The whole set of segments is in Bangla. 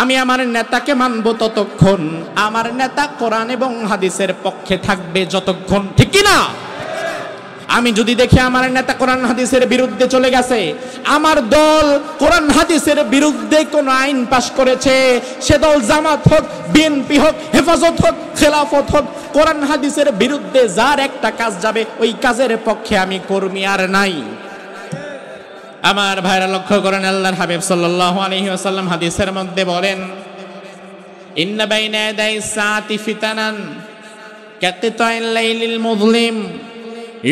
আমি আমার নেতাকে মানব ততক্ষণ, আমার নেতা কোরআন এবং হাদিসের পক্ষে থাকবে যতক্ষণ, ঠিক কি না? আমি যদি দেখি আমার নেতা কোরআন হাদিসের বিরুদ্ধে চলে গেছে, আমার দল কোরআন হাদিসের বিরুদ্ধে কোন আইন পাশ করেছে, সে দল জামাত হোক, বিএনপি হোক, হেফাজত হোক, খেলাফত হোক, কোরআন হাদিসের বিরুদ্ধে যার একটা কাজ যাবে ওই কাজের পক্ষে আমি কর্মী আর নাই। আমার ভাইরা লক্ষ্য করেন, আল্লাহর হাবিব সাল্লাল্লাহু আলাইহি ওয়াসাল্লাম হাদিসের মধ্যে বলেন, ইন্না বাইনা ইয়াদাইস সাআতি ফিতানান কাকিতাইল লাইলিল মুযলিম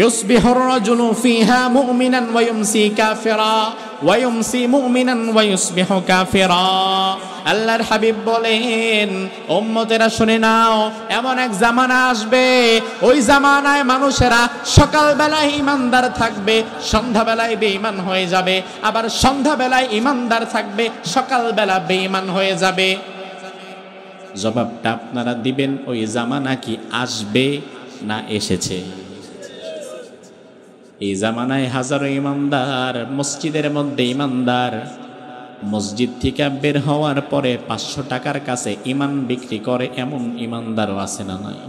ইউসবিহুর রাজুলু ফিহা মুমিনান ওয়া ইউমসি কাফিরা ওয়া ইউমসি মুমিনান ওয়া ইউসবিহু কাফিরা। আল্লাহর হাবিব বলেন, উম্মতেরা শুনে নাও, এমন এক জামানা আসবে, ওই জামানায় মানুষেরা সকালবেলায় ইমানদার থাকবে, সন্ধ্যাবেলায় বেঈমান হয়ে যাবে, আবার সন্ধ্যাবেলায় ইমানদার থাকবে, সকালবেলা বেঈমান হয়ে যাবে। জবাবটা আপনারা দিবেন, ওই জামানা কি আসবে না এসেছে? এই জামানায় হাজারো ইমানদার, মসজিদের মধ্যে ইমানদার, মসজিদ থেকে বের হওয়ার পরে 500 টাকার কাছে ইমান বিক্রি করে, এমন ইমানদারও আছে না নাই?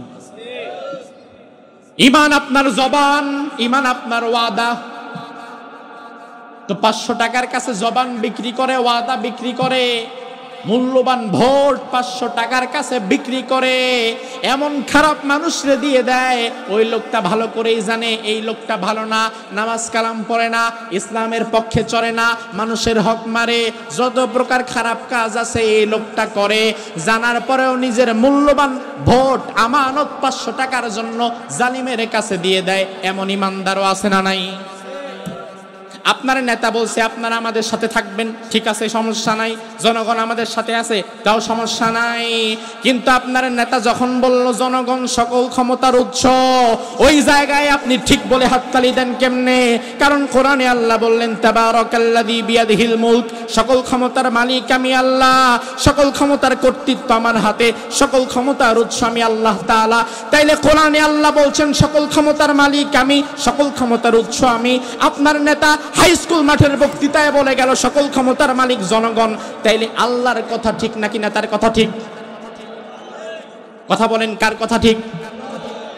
ইমান আপনার জবান, ইমান আপনার ওয়াদা। তো 500 টাকার কাছে জবান বিক্রি করে, ওয়াদা বিক্রি করে, মূল্যবান ভোট 500 টাকার কাছে বিক্রি করে, এমন খারাপ মানুষরে দিয়ে দেয়। ওই লোকটা ভালো করেই জানে এই লোকটা ভালো না, নামাজ কালাম পড়ে না, ইসলামের পক্ষে চলে না, মানুষের হক মারে, যত প্রকার খারাপ কাজ আছে এই লোকটা করে। জানার পরেও নিজের মূল্যবান ভোট আমানত 500 টাকার জন্য জালিমের কাছে দিয়ে দেয়, এমন ইমানদারও আছে না নাই? আপনার নেতা বলছে আপনারা আমাদের সাথে থাকবেন, ঠিক আছে, সমস্যা নাই, জনগণ আমাদের সাথে আছে, তাও সমস্যা নাই। কিন্তু আপনার নেতা যখন বলল জনগণ সকল ক্ষমতার উৎস, ওই জায়গায় আপনি ঠিক বলে হাততালি দেন কেমনে? কারণ কোরআনে আল্লাহ বললেন, তাবারাকাল্লাযী বিয়াদিহিল মুলক, সকল ক্ষমতার মালিক আমি আল্লাহ, সকল ক্ষমতার কর্তৃত্ব আমার হাতে, সকল ক্ষমতার উৎস আমি আল্লাহ তাআলা। তাইলে কোরআনে আল্লাহ বলছেন সকল ক্ষমতার মালিক আমি, সকল ক্ষমতার উৎস আমি। আপনার নেতা হাই স্কুল মাঠের বক্তৃতায় বলে গেল সকল ক্ষমতার মালিক জনগণ। তাইলে আল্লাহর কথা ঠিক নাকি নেতার কথা ঠিক? কথা বলেন, কার কথা ঠিক?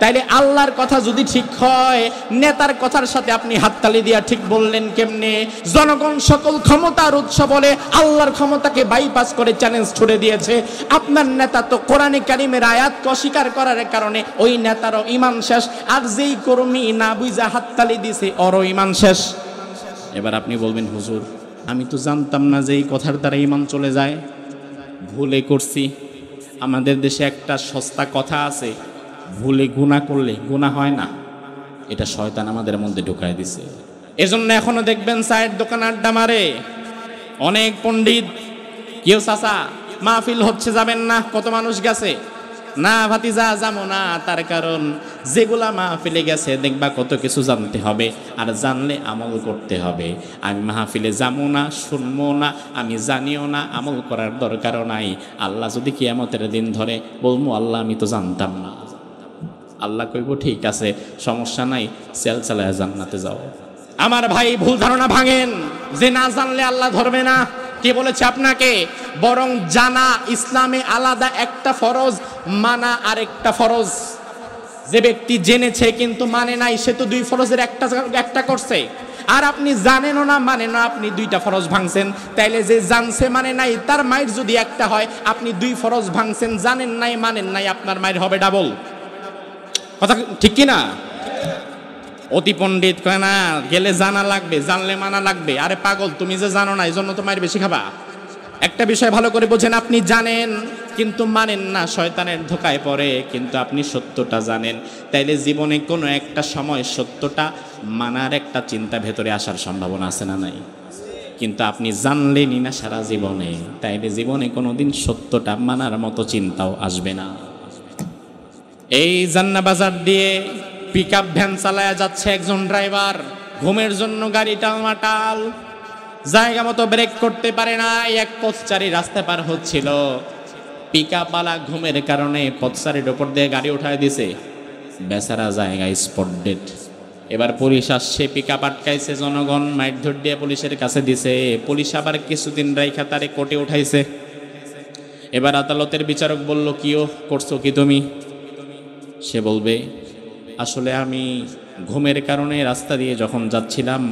তাইলে আল্লাহর কথা যদি ঠিক হয়, নেতার কথার সাথে আপনি হাততালি দিয়া ঠিক বললেন কেমনে? জনগণ সকল ক্ষমতার উৎস বলে আল্লাহর ক্ষমতাকে বাইপাস করে চ্যালেঞ্জ ছুড়ে দিয়েছে। আপনার নেতা তো কোরআনে কারিমের আয়াতকে অস্বীকার করার কারণে ওই নেতারও ইমান শেষ, আর যেই কর্মী না বুঝা হাততালি দিছে ওরও ইমান শেষ। এবার আপনি বলবেন, হুজুর আমি তো জানতাম না যে এই কথার দ্বারা ইমান চলে যায়, ভুলে করছি। আমাদের দেশে একটা সস্তা কথা আছে, ভুলে গুনাহ করলে গুনাহ হয় না, এটা শয়তান আমাদের মধ্যে ঢুকায় দিছে। এজন্য এখনো দেখবেন চায়ের দোকান আড্ডা মারে অনেক পণ্ডিত। কেউ চাচা মাহফিল হচ্ছে যাবেন না? কত মানুষ গেছে, না ভাতিজা যাবো না, তার কারণ যেগুলা মাহফিলে গেছে দেখবা কত কিছু জানতে হবে, আর জানলে আমল করতে হবে। আমি মাহফিলে যাবো না, শুনবো না, আমি জানিও না, আমল করার দরকারও নাই। আল্লাহ যদি কিয়ামতের দিন ধরে, বলবো আল্লাহ আমি তো জানতাম না। আল্লাহ কইব ঠিক আছে, সমস্যা নাই, সেল চালায় জান্নাতে যাও। আমার ভাই ভুল ধারণা ভাঙেন যে না জানলে আল্লাহ ধরবে না। কে বলেছে আপনাকে? বরং জানা ইসলামে আলাদা একটা ফরজ, মানা আরেকটা ফরজ। যে ব্যক্তি জেনেছে কিন্তু মানে নাই, সে তো 2 ফরজের একটা করছে। আর আপনি জানেনও না মানে না, আপনি 2টা ফরজ ভাঙছেন। তাইলে যে জানছে মানে নাই, তার মাইর যদি একটা হয়, আপনি 2 ফরজ ভাঙছেন, জানেন নাই মানেন নাই, আপনার মাইর হবে ডাবল। কথা ঠিক কি না? অতি পণ্ডিত কয় না, গেলে জানা লাগবে, জানলে মানা লাগবে। আরে পাগল, তুমি যে জানো না এই জন্য তো মায়ের বেশি খাবা। একটা বিষয় ভালো করে বোঝেন, আপনি জানেন কিন্তু মানেন না, শয়তানের ধোকায় পড়ে। কিন্তু আপনি সত্যটা জানেন, তাইলে জীবনে কোনো একটা সময় সত্যটা মানার একটা চিন্তা ভেতরে আসার সম্ভাবনা আছে না নাই? কিন্তু আপনি জানলেনই না সারা জীবনে, তাইলে জীবনে কোনোদিন সত্যটা মানার মতো চিন্তাও আসবে না। এই জান্না বাজার দিয়ে পিকআপ ভ্যান চালায়া যাচ্ছে একজন ড্রাইভার, ঘুমের জন্য গাড়ি টালমাটাল, জায়গা মতো ব্রেক করতে পারে না। এক পথচারী রাস্তা পার হচ্ছিল, পিকআপ ওয়ালা ঘুমের কারণে পথচারীর উপর দিয়ে গাড়ি উঠায় দিছে, বেচারা জায়গায় স্পট ডেড। এবার পুলিশ আসছে, পিকআপ আটকাইছে, জনগণ মাইট ধর দিয়ে পুলিশের কাছে দিছে। পুলিশ আবার কিছুদিন রাইখা তারে কোর্টে উঠাইছে। এবার আদালতের বিচারক বলল, কিও করছো কি তুমি? সে বলবে, আসলে আমি ঘুমের কারণে রাস্তা দিয়ে যখন যাচ্ছিলাম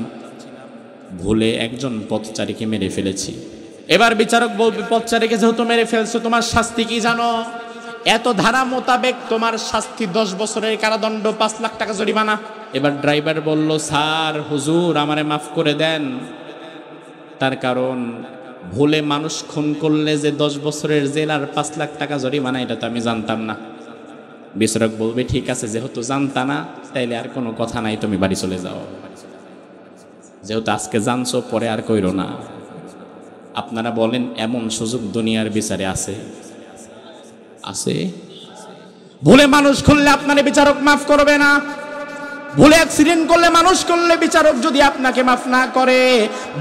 ভুলে একজন পথচারীকে মেরে ফেলেছি। এবার বিচারক বলবে, পথচারীকে যেহেতু মেরে ফেলছো তোমার শাস্তি কি জানো? এত ধারা মোতাবেক তোমার শাস্তি 10 বছরের কারাদণ্ড, 5 লাখ টাকা জরিমানা। এবার ড্রাইভার বলল, স্যার হুজুর আমারে মাফ করে দেন, তার কারণ ভুলে মানুষ খুন করলে যে 10 বছরের জেল আর 5 লাখ টাকা জরিমানা, এটা তো আমি জানতাম না। বিচারক বলবে, ঠিক আছে, যেহেতু জানতা না তাইলে আর কোনো কথা নাই, তুমি বাড়ি চলে যাও। যেহেতু আজকে জানছো পরে আর কইরো না। আপনারা বলেন এমন সুযোগ দুনিয়ার বিচারে আছে? আছে? ভুলে মানুষ খুললে আপনারে বিচারক মাফ করবে না। ভুলে অ্যাক্সিডেন্ট করলে মানুষ করলে বিচারক যদি আপনাকে মাফ না করে,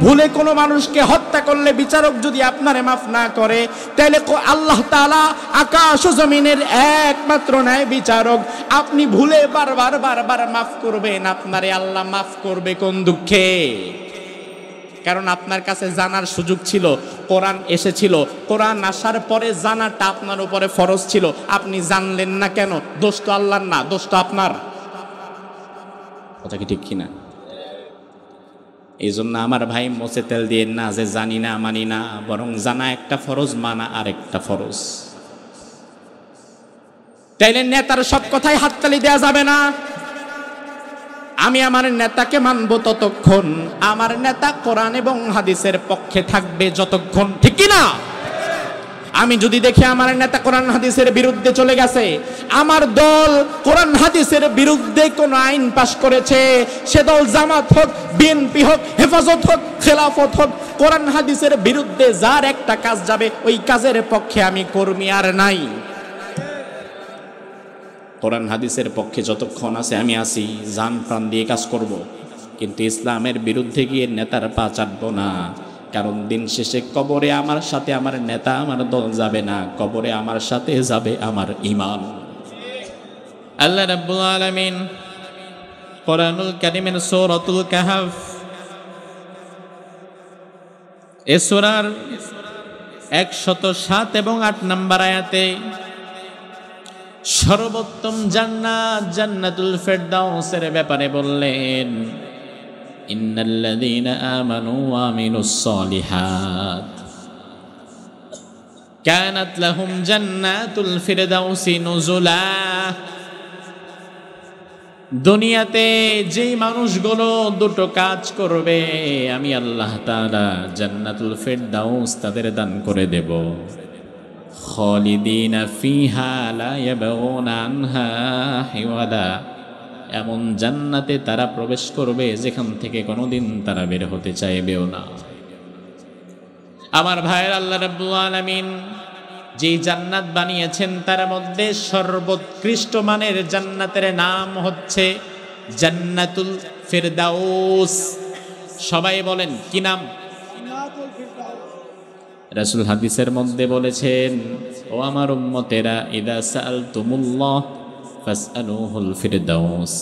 ভুলে কোনো মানুষকে হত্যা করলে বিচারক যদি আপনারে মাফ না করে, তাহলে আল্লাহ তাআলা আকাশ ও জমিনের একমাত্র ন্যায় বিচারক। আপনি ভুলে বারবার বারবার মাফ করবেন, আপনারে আল্লাহ মাফ করবে কোন দুঃখে? কারণ আপনার কাছে জানার সুযোগ ছিল, কোরআন এসেছিল, কোরআন আসার পরে জানাটা আপনার উপরে ফরজ ছিল, আপনি জানলেন না কেন? দোষ তো আল্লাহর না, দোষ তো আপনার। কথা কি ঠিক কিনা? এই জন্য আমার ভাই মোচে তেল দিয়ে না যে জানি না মানি না, বরং জানা একটা ফরজ, মানা আর একটা ফরজ। তাইলে নেতার সব কথাই হাততালি দেওয়া যাবে না। আমি আমার নেতাকে মানব ততক্ষণ, আমার নেতা কোরআন এবং হাদিসের পক্ষে থাকবে যতক্ষণ, ঠিক কিনা? আমি যদি দেখি আমার নেতা কোরআন হাদিসের বিরুদ্ধে চলে গেছে, আমার দল কোরআন হাদিসের বিরুদ্ধে কোন আইন পাশ করেছে, সে দল জামাত হোক, বিএনপি হোক, হেফাজত হোক, খেলাফত হোক, কোরআন হাদিসের বিরুদ্ধে যার একটা কাজ যাবে ওই কাজের পক্ষে আমি কর্মী আর নাই। কোরআন হাদিসের পক্ষে যতক্ষণ আছে আমি আছি, জান প্রাণ দিয়ে কাজ করব, কিন্তু ইসলামের বিরুদ্ধে গিয়ে নেতার পা চাটবো না। কারণ দিন শেষে কবরে আমার সাথে আমার নেতা আমার দল যাবে না, কবরে আমার সাথে যাবে আমার ঈমান। আল্লাহ রাব্বুল আলামিন কোরআনুল কারীমের সূরাতুল কাহফ এই সূরার 107 এবং 8 নম্বর আয়াতে সর্বোত্তম জান্নাত জান্নাতুল ফেরদাউসের ব্যাপারে বললেন, ইন্নাল্লাযীনা আমানু ওয়া আমিলুস সালিহাত কানাত লাহুম জান্নাতুল ফিরদাউসি নুজুলা। দুনিয়াতে যেই মানুষগুলো দুটো কাজ করবে আমি আল্লাহ তাআলা জান্নাতুল ফিরদাউস তাদের দান করে দেব। খালিদিনা ফিহা লা ইয়াবগুনা আনহা হিওয়ালা, এমন জান্নাতে তারা প্রবেশ করবে যেখান থেকে কোনোদিন তারা বের হতে চাইবেও না। আমার ভাইয়ের, আল্লাহ রাব্বুল আলামিন যে জান্নাত বানিয়েছেন তার মধ্যে সর্বোৎকৃষ্ট মানের জান্নাতের নাম হচ্ছে জান্নাতুল ফিরদাউস। সবাই বলেন কি নাম? রাসূল হাদিসের মধ্যে বলেছেন, ও আমার উম্মতেরা, ইদা সাআলতুমুল্লাহ ফাসআলুহুল ফিরদাউস,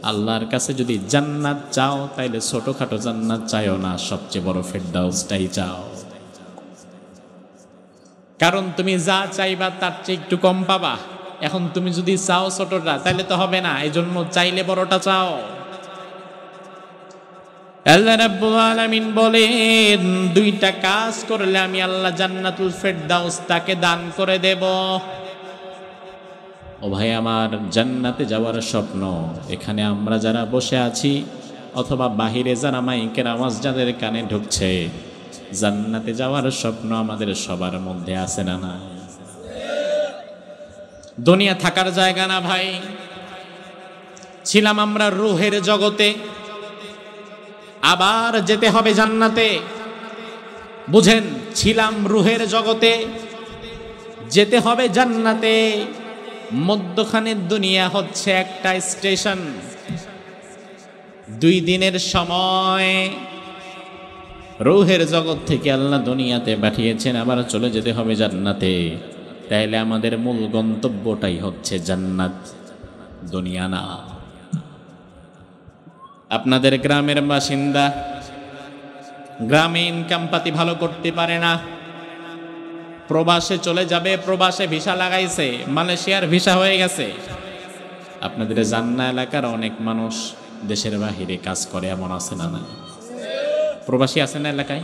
আল্লাহর কাছে যদি জান্নাত চাও তাইলে ছোটখাটো জান্নাত চাইও না, সবচেয়ে বড় ফিরদাউসটাই চাও। কারণ তুমি যা চাইবা তার চেয়ে একটু কম পাবা। এখন তুমি যদি চাও ছোটটা তাইলে তো হবে না, এই জন্য চাইলে বড়টা চাও। আল্লাহ রাব্বুল আলামিন বলেন, দুইটা কাজ করলে আমি আল্লাহ জান্নাতুল ফিরদাউস তাকে দান করে দেব। ও ভাই আমার, জান্নাতে যাওয়ার স্বপ্ন এখানে আমরা যারা বসে আছি অথবা বাহিরে যারা মাইকের আওয়াজ যাদের কানে ঢুকছে, জান্নাতে যাওয়ার স্বপ্ন আমাদের সবার মধ্যে আছে না? না, দুনিয়া থাকার জায়গা না ভাই। ছিলাম আমরা রূহের জগতে, আবার যেতে হবে জান্নাতে। বুঝেন, ছিলাম রূহের জগতে, যেতে হবে জান্নাতে। মধ্যখানের দুনিয়া হচ্ছে একটা স্টেশন। 2 দিনের সময় রূহের জগৎ থেকে আল্লাহ দুনিয়াতে পাঠিয়েছেন, আবার চলে যেতে হবে জান্নাতে। তাইলে আমাদের মূল গন্তব্যটাই হচ্ছে জান্নাত, দুনিয়া না। আপনাদের গ্রামের বাসিন্দা, গ্রামে ইনকাম পাতি ভালো করতে পারে না, প্রবাসে চলে যাবে, প্রবাসে ভিসা লাগাইছে, মালয়েশিয়ার ভিসা হয়ে গেছে। আপনাদের জান্না এলাকার অনেক মানুষ দেশের বাহিরে কাজ করে, এমন আছে না? না প্রবাসী আছে না এলাকায়?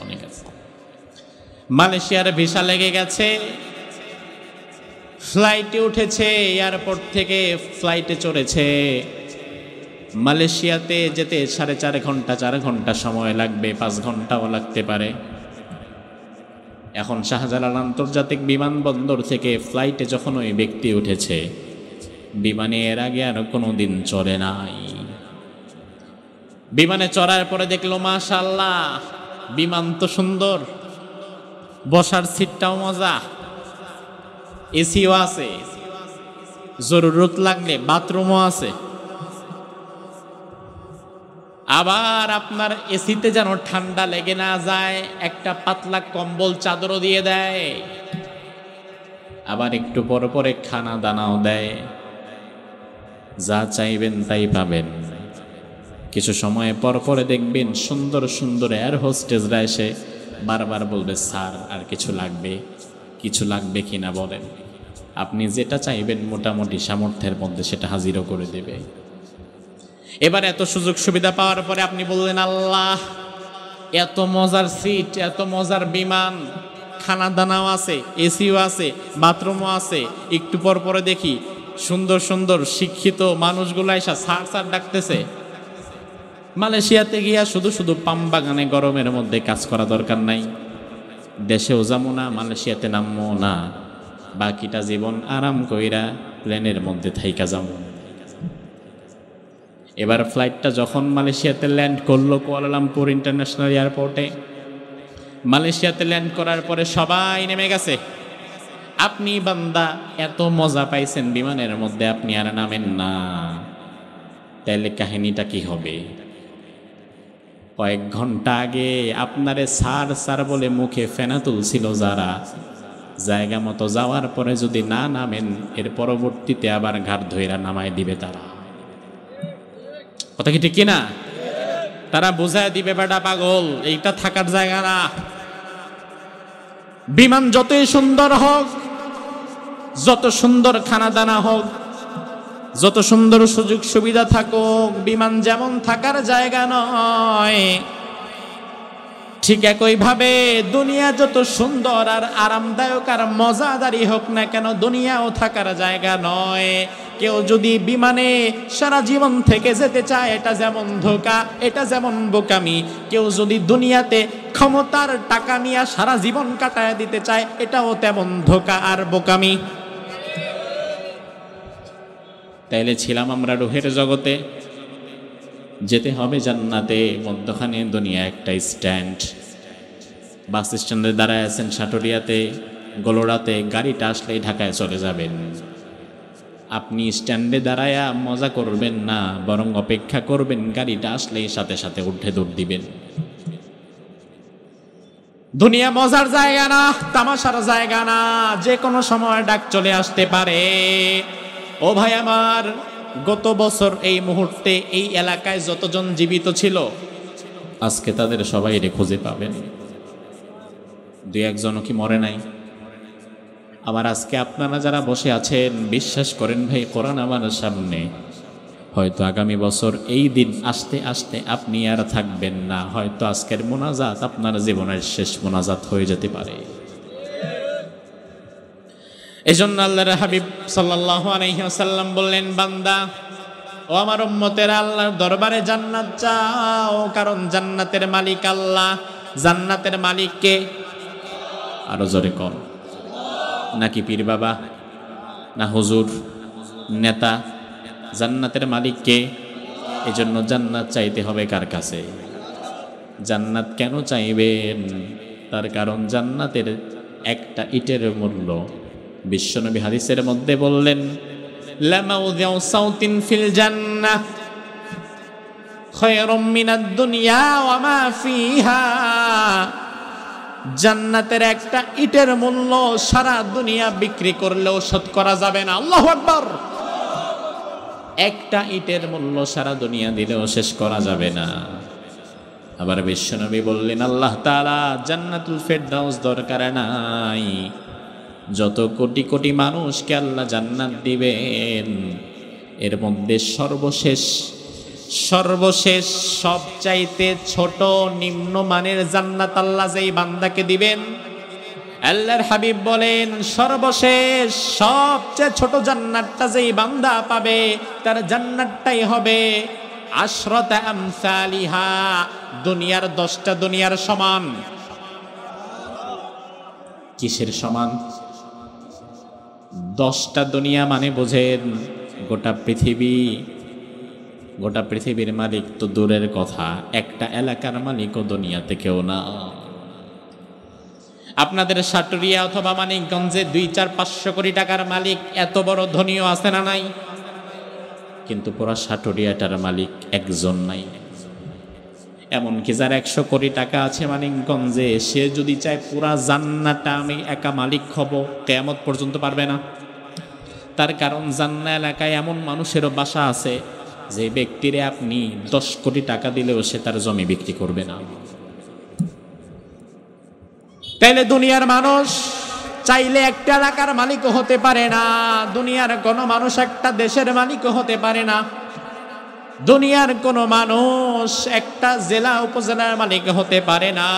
অনেক আছে। মালয়েশিয়ার ভিসা লেগে গেছে, ফ্লাইটে উঠেছে, এয়ারপোর্ট থেকে ফ্লাইটে চড়েছে। মালয়েশিয়াতে যেতে 4.5 ঘন্টা 4 ঘন্টা সময় লাগবে, 5 ঘন্টাও লাগতে পারে। এখন শাহজালাল আন্তর্জাতিক বিমানবন্দর থেকে ফ্লাইটে যখন ওই ব্যক্তি উঠেছে, বিমানে এর আগে আর কোনোদিন চড়ে নাই। বিমানে চড়ার পরে দেখলো মাশাআল্লাহ বিমান তো সুন্দর, বসার সিটটাও মজা, এসিও আছে, জরুরত লাগলে বাথরুমও আছে। আবার আপনার এসিতে যেন ঠান্ডা লেগে না যায়, একটা পাতলা কম্বল চাদরও দিয়ে দেয়। আবার একটু পরে পরে খানা দানাও দেয়, যা চাইবেন তাই পাবেন। কিছু সময় পর পরে দেখবেন সুন্দর সুন্দর এয়ার হোস্টেসরা এসে বারবার বলবে, স্যার আর কিছু লাগবে, কিছু লাগবে কিনা বলেন। আপনি যেটা চাইবেন মোটামুটি সামর্থ্যের মধ্যে সেটা হাজিরও করে দেবে। এবার এত সুযোগ সুবিধা পাওয়ার পরে আপনি বললেন, আল্লাহ এত মজার সিট, এত মজার বিমান, খানা দানাও আছে, এসিও আছে, বাথরুমও আছে। একটু পর পরে দেখি সুন্দর সুন্দর শিক্ষিত মানুষগুলো এসে স্যার স্যার ডাকতেছে। মালয়েশিয়াতে গিয়া শুধু শুধু পাম বাগানে গরমের মধ্যে কাজ করা দরকার নাই। দেশেও যাবো না, মালয়েশিয়াতে নামবো না, বাকিটা জীবন আরাম কইরা প্লেনের মধ্যে থাইকা যাবো। এবার ফ্লাইটটা যখন মালয়েশিয়াতে ল্যান্ড করলো কুয়ালালামপুর ইন্টারন্যাশনাল এয়ারপোর্টে, মালয়েশিয়াতে ল্যান্ড করার পরে সবাই নেমে গেছে। আপনি বান্দা এত মজা পাইছেন বিমানের মধ্যে, আপনি আর নামেন না, তাইলে কাহিনীটা কি হবে? কয়েক ঘন্টা আগে আপনারে স্যার স্যার বলে মুখে ফেনা তুলছিল যারা, জায়গা মতো যাওয়ার পরে যদি না নামেন, এর পরবর্তীতে আবার ঘাট ধইরা নামায় দিবে তারা। কথা কি ঠিক কিনা? তারা বুঝায় দিবে, বেটা পাগল, এইটা থাকার জায়গা না। বিমান যতই সুন্দর হোক, যত সুন্দর খানা দানা হোক, যত সুন্দর সুযোগ সুবিধা থাকুক, বিমান যেমন থাকার জায়গা নয়, ঠিক একইভাবে দুনিয়া যত সুন্দর আর আরামদায়ক আর মজাদারি হোক না কেন, দুনিয়াও থাকার জায়গা নয়। কেউ যদি বিমানে সারা জীবন থেকে যেতে চায়, এটা যেমন ধোঁকা, এটা যেমন বোকামি। কেউ যদি দুনিয়াতে ক্ষমতার টাকা নিয়ে সারা জীবন কাটায় দিতে চায়, এটাও তেমন ধোঁকা আর বোকামি। তাইলে ছিলাম আমরা রুহের জগতে, যেতে হবে জান্নাতে, মধ্যখানে দুনিয়া একটা স্ট্যান্ড। বাস স্ট্যান্ডে দাঁড়ায় আছেন সাটুরিয়াতে, গলোড়াতে, গাড়িটা আসলেই ঢাকায় চলে যাবেন। আপনি স্ট্যান্ডে দাঁড়ায়া মজা করবেন না, বরং অপেক্ষা করবেন গাড়িটা আসলেই সাথে সাথে উঠে দৌড় দিবেন। দুনিয়া মজার জায়গা না, তামাশার জায়গা না, যে কোনো সময় ডাক চলে আসতে পারে। ও ভাই আমার, গত বছর এই মুহূর্তে এই এলাকায় যতজন জীবিত ছিল, আজকে তাদের সবাই খুঁজে পাবেন। 2-1জনও কি মরে নাই? আবার আজকে আপনারা যারা বসে আছেন, বিশ্বাস করেন ভাই, কোরআন আমার সামনে, হয়তো আগামী বছর এই দিন আসতে আসতে আপনি আর থাকবেন না। হয়তো আজকের মোনাজাত আপনার জীবনের শেষ মোনাজাত হয়ে যেতে পারে। এজন্য আল্লাহর হাবিব সাল্লাল্লাহু আলাইহি ওয়াসাল্লাম বললেন, বান্দা ও আমার উম্মতেরা, আল্লাহর দরবারে জান্নাত চাও, কারণ জান্নাতের মালিক আল্লাহ। জান্নাতের মালিক কে? আরো জোরে কর। নাকি পীর বাবা, না হুজুর, নেতা? জান্নাতের মালিক কে? এজন্য জান্নাত চাইতে হবে কার কাছে? জান্নাত কেন চাইবেন? তার কারণ জান্নাতের একটা ইটের মূল্য, বিশ্বনবী হাদিসের মধ্যে বললেন, লামাউযিউ সাউতিন ফিল জান্নাহ খায়রুম মিনাদ দুনিয়া ওয়া মা ফিহা। জান্নাতের একটা ইটের মূল্য সারা দুনিয়া বিক্রি করলেও শোধ করা যাবে না। আল্লাহু আকবার। একটা ইটের মূল্য সারা দুনিয়া দিলেও শেষ করা যাবে না। আবার বিশ্বনবী বললেন, আল্লাহ তাআলা জান্নাতুল ফেরদাউস দরকার নাই, যত কোটি কোটি মানুষকে আল্লাহ জান্নাত দিবেন, এর মধ্যে সর্বশেষ সবচাইতে ছোট নিম্নমানের জান্নাত আল্লাহ যেই বান্দাকে দিবেন, আল্লাহর হাবিব বলেন সর্বশেষ সবচেয়ে ছোট জান্নাতটা যেই বান্দা পাবে তার জান্নাতটাই হবে আশরাতা আমসালিহা, দুনিয়ার 10টা দুনিয়ার সমান। কিসের সমান? 10টা দুনিয়া মানে বোঝেন গোটা পৃথিবীর মালিক তো দূরের কথা, একটা এলাকার মালিকও দুনিয়াতে কেউ না। আপনাদের সাটুরিয়া অথবা মানিকগঞ্জে 200-500 কোটি টাকার মালিক এত বড় ধনীও আছে না নাই? কিন্তু পুরা সাটুরিয়াটার মালিক একজন নাই। এমনকি যার 100 কোটি টাকা আছে মানিকগঞ্জে, সে যদি চায় পুরা জান্নাতটা আমি একা মালিক হব, কিয়ামত পর্যন্ত পারবে না। তার কারণ জান্নাত এলাকায় এমন মানুষেরও বাসা আছে যে ব্যক্তিরে আপনি 10 কোটি টাকা দিলেও সে তার জমি বিক্রি করবে না। তাইলে দুনিয়ার মানুষ চাইলে একটা এলাকার মালিকও হতে পারে না, দুনিয়ার কোনো মানুষ একটা দেশের মালিকও হতে পারে না, দুনিয়ার কোনো মানুষ একটা জেলা উপজেলার মালিক হতে পারে না।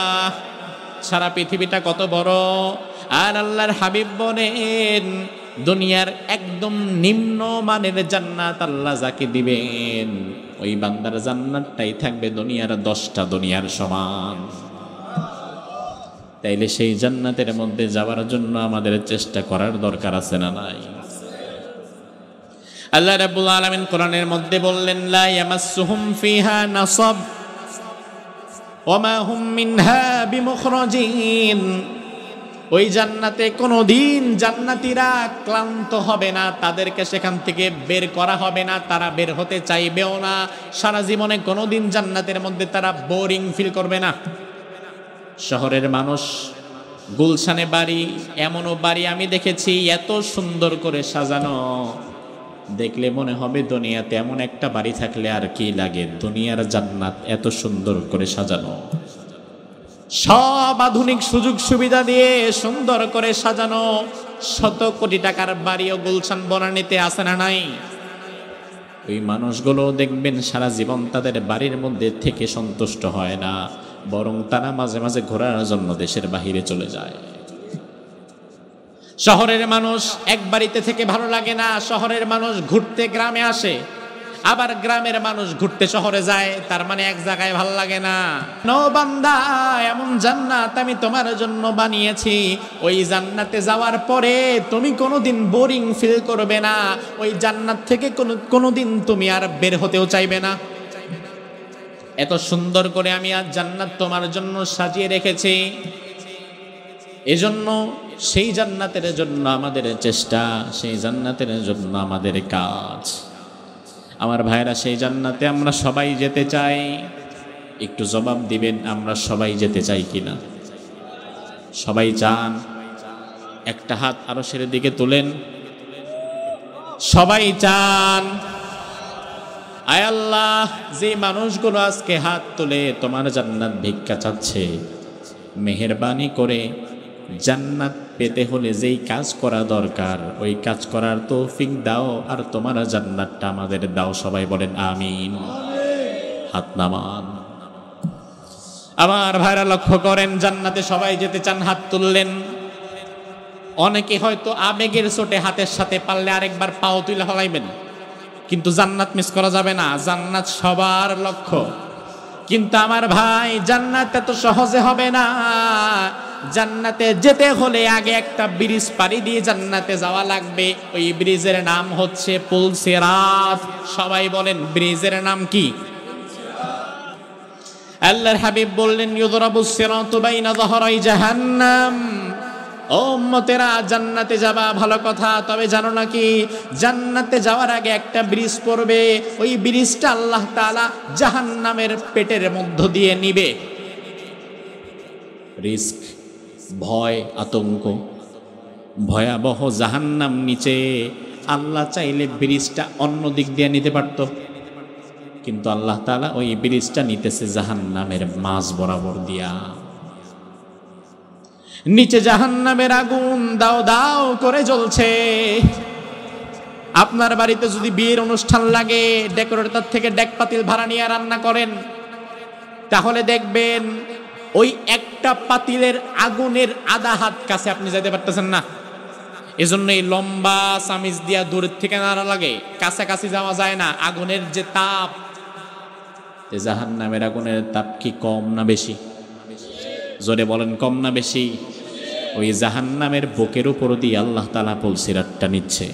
সারা পৃথিবীটা কত বড়! আর আল্লাহর হাবিব বলেন দুনিয়ার একদম নিম্ন মানের জান্নাত আল্লাহ যাকে দিবেন, ওই বান্দার জান্নাতটাই থাকবে দুনিয়ার 10টা দুনিয়ার সমান। তাইলে সেই জান্নাতের মধ্যে যাওয়ার জন্য আমাদের চেষ্টা করার দরকার আছে না নাই? আল্লাহ রাব্বুল আলামিন কোরআনের মধ্যে বললেন, লা ইয়ামাসসুহুম ফিহা নাসাব ওয়া মা হুম মিনহা বিমুখরাজিন। ওই জান্নাতে কোনোদিন জান্নাতীরা ক্লান্ত হবে না, তাদেরকে সেখান থেকে বের করা হবে না, তারা বের হতে চাইবেও না। সারা জীবনে কোনোদিন জান্নাতের মধ্যে তারা বোরিং ফিল করবে না। শহরের মানুষ গুলশানে বাড়ি, এমনও বাড়ি আমি দেখেছি এত সুন্দর করে সাজানো, দেখলে মনে হবে দুনিয়াতে এমন একটা বাড়ি থাকলে আর কি লাগে। দুনিয়ার জান্নাত এত সুন্দর করে সাজানো, সব আধুনিক সুযোগ সুবিধা দিয়ে সুন্দর করে সাজানো। 100 কোটি টাকার বাড়িও গুলশান বনানীতে আছে না নাই? ওই মানুষগুলো দেখবেন সারা জীবন তাদের বাড়ির মধ্যে থেকে সন্তুষ্ট হয় না, বরং তারা মাঝে মাঝে ঘোরার জন্য দেশের বাহিরে চলে যায়। শহরের মানুষ এক বাড়িতে থেকে ভালো লাগে না, শহরের মানুষ ঘুরতে গ্রামে আসে, আবার গ্রামের মানুষ ঘুরতে শহরে যায়, তার মানে এক জায়গায় ভালো লাগে না। নো বান্দা, এমন জান্নাত আমি তোমার জন্য বানিয়েছি, ওই জান্নাতে যাওয়ার পরে তুমি কোনোদিন বোরিং ফিল করবে না, ওই জান্নাত থেকে কোনোদিন তুমি আর বের হতেও চাইবে না। এত সুন্দর করে আমি আজ জান্নাত তোমার জন্য সাজিয়ে রেখেছি। এজন্য সেই জান্নাতের জন্য আমাদের চেষ্টা, সেই জান্নাতের জন্য আমাদের কাজ। আমার ভাইরা, সেই জান্নাতে আমরা সবাই যেতে চাই। একটু জবাব দিবেন, আমরা সবাই যেতে চাই কিনা? সবাই চান? একটা হাত আরো সেরে দিকে তুলেন। সবাই চান? আয় আল্লাহ, যে মানুষগুলো আজকে হাত তুলে তোমার জান্নাত ভিক্ষা চাচ্ছে, মেহেরবানি করে জান্নাত পেতে হলে যেই কাজ করা দরকার ওই কাজ করার তৌফিক দাও, আর তোমার জান্নাতটা আমাদের দাও। সবাই বলেন আমিন। হাত নামান। আমার ভাইরা লক্ষ্য করেন, জান্নাতে সবাই যেতে চান, হাত তুললেন। অনেকে হয়তো আবেগের চোটে হাতের সাথে পারলে আরেকবার পাও তুলে হলাইবেন, কিন্তু জান্নাত মিস করা যাবে না। জান্নাত সবার লক্ষ্য, কিন্তু আমার ভাই জান্নাত এত সহজে হবে না। জান্নাতে যেতে হলে আগে একটা ব্রিজ পাড়ি দিয়ে জান্নাতে যাওয়া লাগবে। ওই ব্রিজের নাম হচ্ছে পুল সিরাত। সবাই বলেন, ব্রিজের নাম কি? আল্লাহর হাবিব বললেন, ইউদরাবুস সিরাতু বাইনা যাহরাই জাহান্নাম। ও উম্মতেরা, জান্নাতে যাবা ভালো কথা, তবে জানো নাকি জান্নাতে যাওয়ার আগে একটা ব্রিজ পড়বে। ওই ব্রিজটা আল্লাহ তাআলা জাহান্নামের পেটের মধ্য দিয়ে নিবে। রিস্ক, ভয়, আতঙ্ক, ভয়াবহ জাহান্নাম নিচে। আল্লাহ চাইলে ব্রিজটা অন্য দিক দিয়ে নিতে পারত, কিন্তু আল্লাহ তাআলা ওই ব্রিজটা নিতেছে জাহান্নামের মাঝ বরাবর দিয়া। নিচে জাহান্নামের আগুন দাও দাও করে জ্বলছে। আপনার বাড়িতে যদি বিয়ের অনুষ্ঠান লাগে, ডেকোরেটর থেকে ডেক পাতিল ভাড়া নিয়ে রান্না করেন, তাহলে দেখবেন ওই একটা পাতিলের আগুনের আধা হাত কাছে আপনি যেতে পারতেছেন না। এজন্য এই লম্বা সামিজ দিয়া দূরের থেকে নাড়া লাগে, কাছাকাছি যাওয়া যায় না। আগুনের যে তাপ, জাহান্নামের আগুনের তাপ কি কম না বেশি? জোরে বলেন, কম না বেশি? ওই জাহান্নামের বুকের উপর দিয়ে আল্লাহ তাআলা পুলসিরাতটা নিচ্ছে।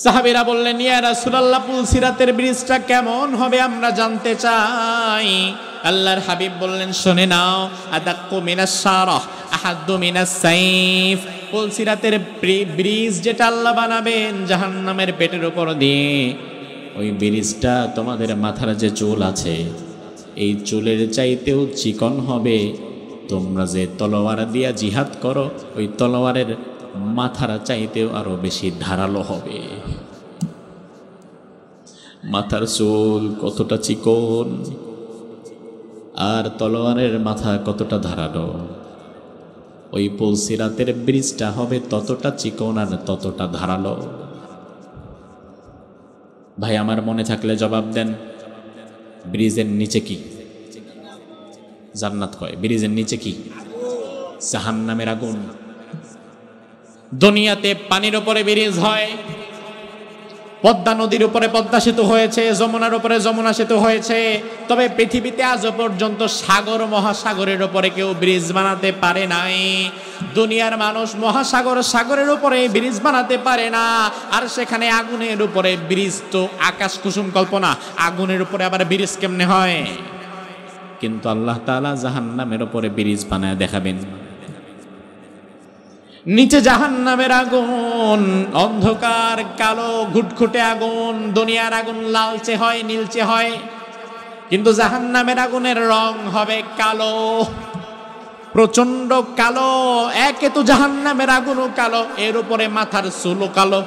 সাহাবীরা বললেন, ইয়া রাসূলুল্লাহ, পুলসিরাতের ব্রিজটা কেমন হবে আমরা জানতে চাই। আল্লাহর হাবিব বললেন, শুনে নাও, আদাক্কু মিনাস শারাহ আহাদ্দু মিনাস সাইফ। পুলসিরাতের ব্রিজ যেটা আল্লাহ বানাবেন জাহান্নামের পেটের উপর দিয়ে, ওই ব্রিজটা তোমাদের মাথার যে চুল আছে এই চুলের চাইতেও চিকন হবে। তোমরা যে তলোয়ার দিয়া জিহাদ করো ওই তলোয়ারের মাথার চাইতেও আরো বেশি ধারালো হবে। মাথার চুল কতটা চিকন আর তলোয়ারের মাথা কতটা ধারালো, ওই পুলসিরাতের ব্রিজটা হবে ততটা চিকন আর ততটা ধারালো। ভাই আমার মনে থাকলে জবাব দেন, ব্রিজের নিচে কি? জান্নাত কয়। ব্রিজের নিচে কি? জাহান্নামের আগুন। দুনিয়াতে পানির উপরে ব্রিজ হয়, পদ্মা নদীর উপরে পদ্মা সেতু হয়েছে, যমুনার উপরে যমুনা সেতু হয়েছে, তবে পৃথিবীতে আজ পর্যন্ত সাগর মহাসাগরের উপরে কেউ ব্রিজ বানাতে পারে নাই। দুনিয়ার মানুষ মহাসাগর সাগরের উপরে ব্রিজ বানাতে পারে না, আর সেখানে আগুনের উপরে ব্রিজ তো আকাশ কুসুম কল্পনা, আগুনের উপরে আবার ব্রিজ কেমনে হয়? কিন্তু আল্লাহ তাআলা জাহান্নামের উপরে ব্রিজ বানায় দেখাবেন। নিচে জাহান্নামের আগুন, অন্ধকার কালো ঘুটঘুটে আগুন। দুনিয়ার আগুন লালচে হয়, নীলচে হয়, কিন্তু জাহান্নামের আগুনের রং হবে কালো, প্রচন্ড কালো। একে তো জাহান্নামের আগুনও কালো, এর উপরে মাথার চুলও কালো।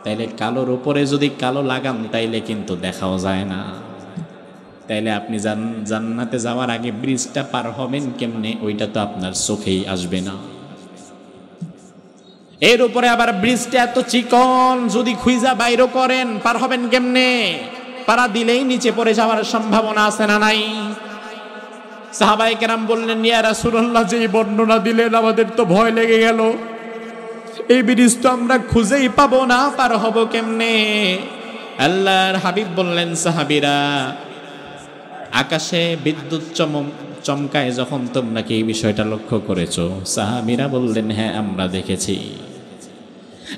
তাইলে কালোর উপরে যদি কালো লাগান তাইলে কিন্তু দেখাও যায় না। তাইলে আপনি জান্নাতে যাওয়ার আগে ব্রিজটা পার হবেন কেমনে, ওইটা তো আপনার চোখেই আসবে না। এর উপরে আবার ব্রিজটা এত চিকন, যদি খুইজা বাইরে করেন পার হবেন কেমনে? পারা দিলেই নিচে পড়ে যাওয়ার সম্ভাবনা আছে না নাই? সাহাবায়ে কেরাম বললেন, ইয়া রাসূলুল্লাহ, যে বর্ণনা দিলেন আমাদের তো ভয় লেগে গেল। এই ব্রিজ তো আমরা খুঁজেই পাবো না, পার হব কেমনে? আল্লাহর হাবিব বললেন, সাহাবীরা, আকাশে বিদ্যুৎ চমকায় যখন তোমরা কি এই বিষয়টা লক্ষ্য করেছো? সাহাবীরা বললেন, হ্যাঁ আমরা দেখেছি।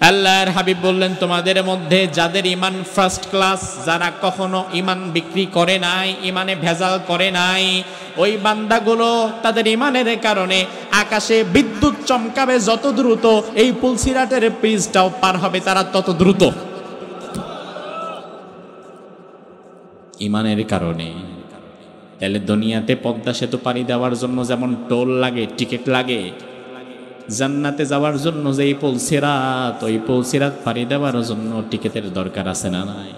আল্লাহর হাবিব বললেন, তোমাদের মধ্যে যাদের ঈমান ফার্স্ট ক্লাস, যারা কখনো ঈমান বিক্রি করে নাই, ঈমানে ভেজাল করে নাই, ওই বান্দাগুলো তাদের ঈমানের কারণে আকাশে বিদ্যুৎ চমকাবে যত দ্রুত, এই পুলসিরাতের ব্রিজটাও পার হবে তারা তত দ্রুত, ঈমানের কারণে। তাহলে দুনিয়াতে পদ্মা সেতু পাড়ি দেওয়ার জন্য যেমন টোল লাগে, টিকিট লাগে, জান্নাতে যাওয়ার জন্য যে এই পুলসিরাত, ওই পুলসিরাত পাড়ি দেওয়ার জন্য টিকিটের দরকার আছে না নাই?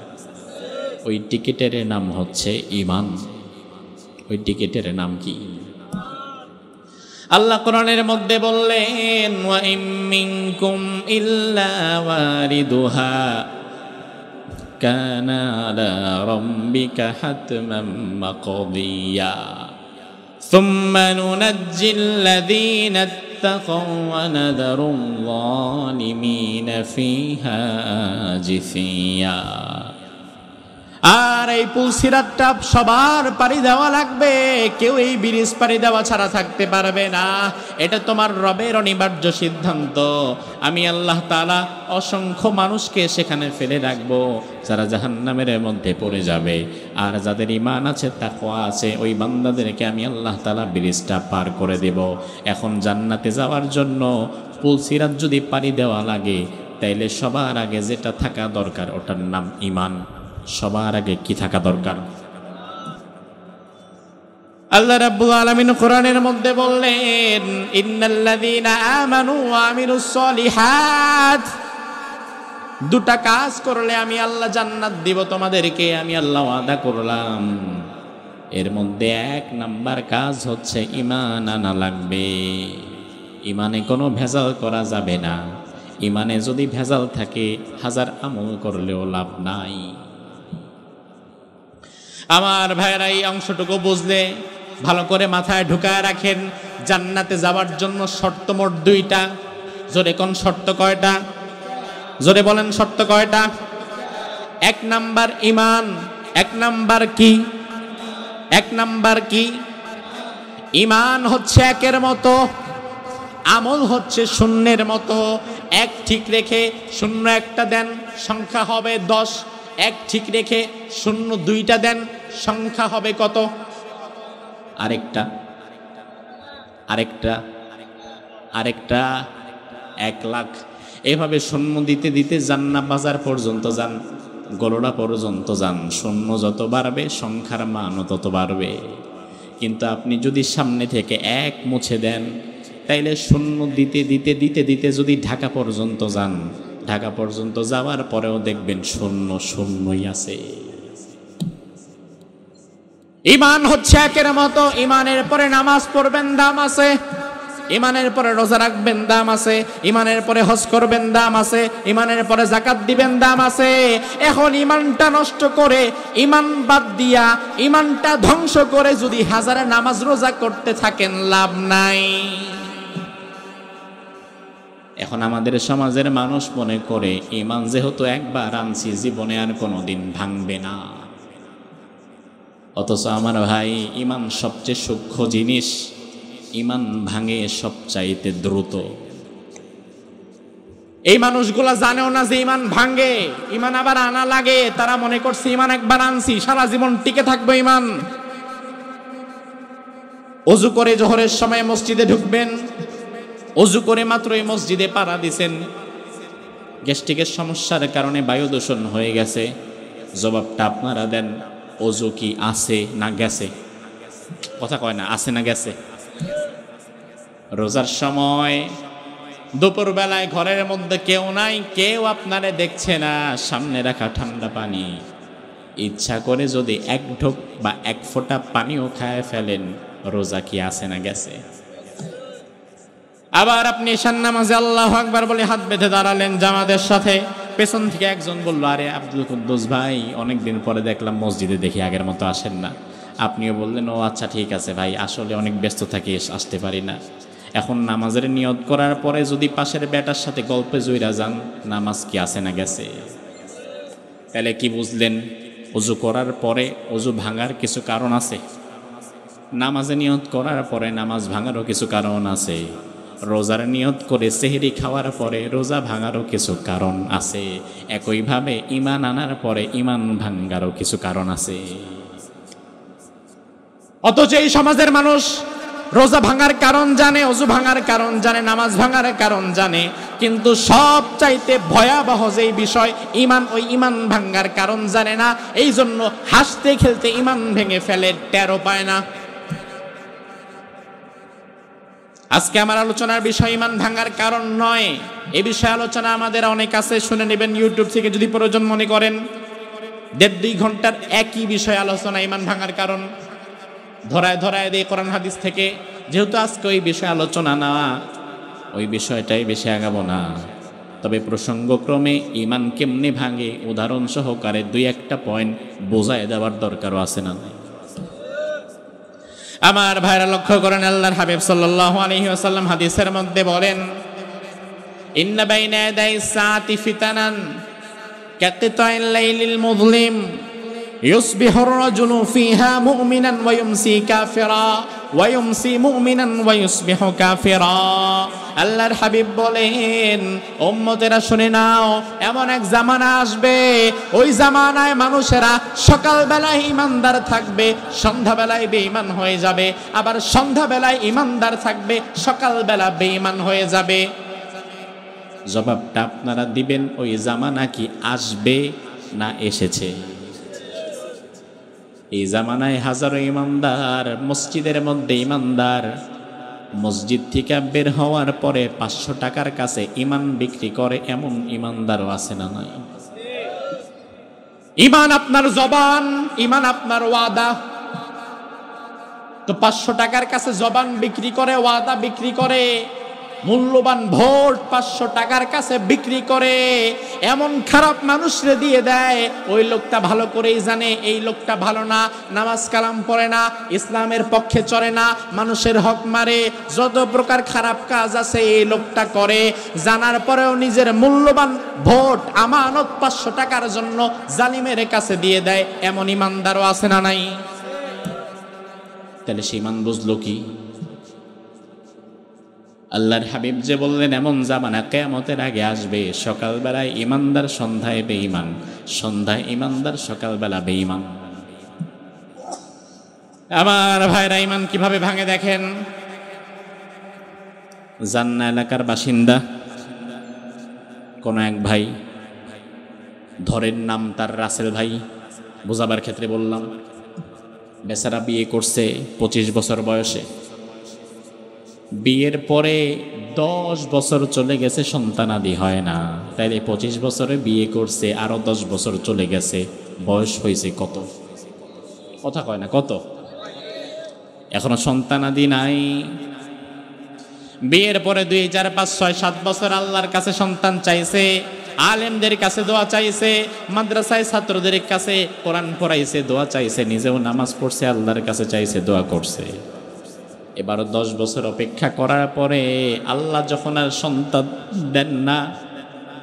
ওই টিকিটের নাম হচ্ছে ঈমান। ওই টিকিটের নাম কি? আল্লাহ কোরআনের মধ্যে বললেন, ওয়া ইম মিনকুম ইল্লা ওয়ারিদুহা কানা আলা রাব্বিকা হাতমান মাকদিয়া সুম্মা নুনাজ্জিল লাযীনা ইত্তাকাও ওয়া নাযারুল যালিমিনা ফীহা জিসিয়া। আর এই পুলসিরাতটা সবার পাড়ি দেওয়া লাগবে, কেউ এই ব্রিজ পাড়ি দেওয়া ছাড়া থাকতে পারবে না। এটা তোমার রবের অনিবার্য সিদ্ধান্ত। আমি আল্লাহ তাআলা অসংখ্য মানুষকে সেখানে ফেলে রাখবো যারা জাহান্নামের মধ্যে পড়ে যাবে, আর যাদের ঈমান আছে, তাকওয়া আছে, ওই বান্দাদেরকে আমি আল্লাহ তাআলা ব্রিজটা পার করে দেব। এখন জান্নাতে যাওয়ার জন্য পুলসিরাত যদি পাড়ি দেওয়া লাগে, তাইলে সবার আগে যেটা থাকা দরকার ওটার নাম ঈমান। সবার আগে কি থাকা দরকার? আল্লাহ রাব্বুল আলামিন কোরআনের মধ্যে বললেন, ইন্নাল্লাযীনা আমানু ওয়া আমিলুস সলিহাত দুটা কাজ করলে আমি আল্লাহ জান্নাত দিব তোমাদেরকে, আমি আল্লাহ ওয়াদা করলাম। এর মধ্যে 1 নাম্বার কাজ হচ্ছে ঈমান আনা লাগবে। ঈমানে কোনো ভেজাল করা যাবে না। ঈমানে যদি ভেজাল থাকে 1000 আমল করলেও লাভ নাই। আমার ভাইরা, এই অংশটুকু বুঝলে ভালো করে মাথায় ঢুকায় রাখেন। জান্নাতে যাওয়ার জন্য শর্ত মোট 2টা। জোরে কোন শর্ত কয়টা? জোরে বলেন শর্ত কয়টা? 1 নাম্বার ঈমান। 1 নাম্বার কি? 1 নাম্বার কি? ঈমান হচ্ছে 1-এর মতো, আমল হচ্ছে 0-এর মতো। 1 ঠিক রেখে 0 একটা দেন, সংখ্যা হবে 10। 1 ঠিক রেখে 0 2টা দেন, সংখ্যা হবে কত? আরেকটা 1 লাখ। এভাবে 0 দিতে দিতে জান্নাত বাজার পর্যন্ত যান, গলোড়া পর্যন্ত যান। 0 যত বাড়বে সংখ্যার মানও তত বাড়বে। কিন্তু আপনি যদি সামনে থেকে 1 মুছে দেন, তাইলে 0 দিতে দিতে দিতে দিতে যদি ঢাকা পর্যন্ত যান, ঢাকা পর্যন্ত যাওয়ার পরেও দেখবেন 0 0ই আছে। ঈমান হচ্ছে 1-এর মতো। ঈমানের পরে নামাজ পড়বেন, দাম আছে। ঈমানের পরে রোজা রাখবেন, দাম আছে। ঈমানের পরে হজ করবেন, দাম আছে। ঈমানের পরে যাকাত দিবেন, দাম আছে। এখন ঈমানটা নষ্ট করে, ঈমান বাদ দিয়া, ঈমানটা ধ্বংস করে যদি 1000 নামাজ রোজা করতে থাকেন, লাভ নাই। এখন আমাদের সমাজের মানুষ মনে করে ঈমান যেহেতু একবার আনছি, জীবনে আর কোনোদিন ভাঙবে না। অথচ আমার ভাই, ঈমান সবচেয়ে সূক্ষ্ম জিনিস। ঈমান ভাঙে সবচাইতে দ্রুত। এই মানুষগুলা জানেও না যে ঈমান ভাঙে, ঈমান আবার আনা লাগে। তারা মনে করছে ঈমান একবার আনছি, সারা জীবন টিকে থাকবে ঈমান। ওযু করে জোহরের সময় মসজিদে ঢুকবেন, ওযু করে মাত্রই মসজিদে পাড়া দিছেন, গ্যাস্ট্রিকের সমস্যার কারণে বায়ু দূষণ হয়ে গেছে। জবাবটা আপনারা দেন, ওযু কি আছে না গেছে? কথা কয় না, আছে না গেছে? রোজার সময় দুপুর বেলায় ঘরের মধ্যে কেউ নাই, কেউ আপনারে দেখছে না, সামনে রাখা ঠান্ডা পানি ইচ্ছা করে যদি 1 ঢোক বা 1 ফোঁটা পানিও খায় ফেলেন, রোজা কি আছে না গেছে? আবার আপনি ঈশান নামাজে আল্লাহু আকবার বলে হাত বেঁধে দাঁড়ালেন জামাতের সাথে। পেছন থেকে একজন বলল, আরে আব্দুল কুদ্দুস ভাই, অনেকদিন পরে দেখলাম মসজিদে, দেখি আগের মতো আসেন না। আপনিও বললেন, ও আচ্ছা ঠিক আছে ভাই, আসলে অনেক ব্যস্ত থাকি, আসতে পারি না। এখন নামাজের নিয়ত করার পরে যদি পাশের বেটার সাথে গল্পে জইরা যান, নামাজ কি আছে না গেছে? তাহলে কি বুঝলেন? ওযু করার পরে ওযু ভাঙার কিছু কারণ আছে, নামাজে নিয়ত করার পরে নামাজ ভাঙারও কিছু কারণ আছে, রোজার নিয়ত করে সেহরি খাওয়ার পরে রোজা ভাঙারও কিছু কারণ আছে। একইভাবে ঈমান আনার পরে ঈমান ভাঙারও কিছু কারণ আছে। অথচ এই সমাজের মানুষ রোজা ভাঙার কারণ জানে, ওযু ভাঙার কারণ জানে, নামাজ ভাঙার কারণ জানে, কিন্তু সব চাইতে ভয়াবহ যেই বিষয় ঈমান, ওই ঈমান ভাঙার কারণ জানে না। এই জন্য হাসতে খেলতে ঈমান ভেঙে ফেলে, টেরও পায় না। আজকে আমার আলোচনার বিষয় ঈমান ভাঙার কারণ নয়। এই বিষয়ে আলোচনা আমাদের অনেক আছে, শুনে নেবেন ইউটিউব থেকে যদি প্রয়োজন মনে করেন। 1.5-2 ঘন্টার একই বিষয় আলোচনা, ঈমান ভাঙার কারণ ধরায় ধরায় দিয়ে কোরআন হাদিস থেকে। যেহেতু আজকে ওই বিষয়ে আলোচনা না, ওই বিষয়টাই বেশি আগাবো না। তবে প্রসঙ্গক্রমে ঈমান কেমনে ভাঙে উদাহরণ সহকারে 2-1টা পয়েন্ট বোঝায় দেওয়ার দরকারও আছে না? আমার ভাইরা লক্ষ্য করেন, আল্লাহর হাবিব সাল্লাল্লাহু আলাইহি ওয়াসাল্লাম হাদিসের মধ্যে বলেন, ইন্না বাইনা ইয়াদাইস সাআতি ফিতানান কাকিতাইল লাইলিল মুযলিম ইউসবিহুর রাজুলু ফিহা মুমিনান ওয়া ইউমসি কাফিরা ওয়া ইউমসি মুমিনান ওয়া ইউসবিহু কাফিরা। আল্লাহর হাবিব বলেন, উম্মতেরা শুনে নাও, এমন এক জামানা আসবে, ওই জামানায় মানুষেরা সকালবেলায় ইমানদার থাকবে, সন্ধ্যাবেলায় বেঈমান হয়ে যাবে, আবার সন্ধ্যাবেলায় ইমানদার থাকবে, সকালবেলা বেঈমান হয়ে যাবে। জবাবটা আপনারা দিবেন, ওই জামানা কি আসবে না এসেছে? এই জামানায় হাজারো ইমানদার, মসজিদের মধ্যে ইমানদার, মসজিদ থেকে বের হওয়ার পরে 500 টাকার কাছে ইমান বিক্রি করে এমন ইমানদারও আছে না নাই? ইমান আপনার জবান, ইমান আপনার ওয়াদা। তো 500 টাকার কাছে জবান বিক্রি করে, ওয়াদা বিক্রি করে, মূল্যবান ভোট 500 টাকার কাছে বিক্রি করে, এমন খারাপ মানুষরে দিয়ে দেয়। ওই লোকটা ভালো করেই জানে এই লোকটা ভালো না, নামাজ কালাম পড়ে না, ইসলামের পক্ষে চলে না, মানুষের হক মারে, যত প্রকার খারাপ কাজ আছে এই লোকটা করে। জানার পরেও নিজের মূল্যবান ভোট আমানত 500 টাকার জন্য জালিমের কাছে দিয়ে দেয়, এমন ইমানদারও আছে না নাই? তাহলে সে ইমান বুঝলো কি? আল্লাহর হাবিব যে বললেন এমন জামানা কিয়ামতের আগে আসবে, সকালবেলায় ইমানদার, সন্ধ্যায় বেঈমান, সন্ধ্যায় ইমানদার, সকালবেলা বেঈমান। আমার ভাইরা, ইমান কিভাবে ভাঙে দেখেন। জান্না এলাকার বাসিন্দা কোন এক ভাই, ধরেন নাম তার রাসেল ভাই, বোঝাবার ক্ষেত্রে বললাম, বেচারা বিয়ে করছে 25 বছর বয়সে। বিয়ের পরে 10 বছর চলে গেছে, সন্তানাদি হয় না। তাইলে 25 বছরে বিয়ে করছে, আরো 10 বছর চলে গেছে, বয়স হয়েছে কত? কথা কয় না, কত? এখনো সন্তানাদি নাই। বিয়ের পরে 2, 4, 5, 6, 7 বছর আল্লাহর কাছে সন্তান চাইছে, আলেমদের কাছে দোয়া চাইছে, মাদ্রাসায় ছাত্রদের কাছে কোরআন পড়াইছে, দোয়া চাইছে, নিজেও নামাজ পড়ছে, আল্লাহর কাছে চাইছে, দোয়া করছে। এবারও 10 বছর অপেক্ষা করার পরে আল্লাহ যখন আর সন্তান দেন না,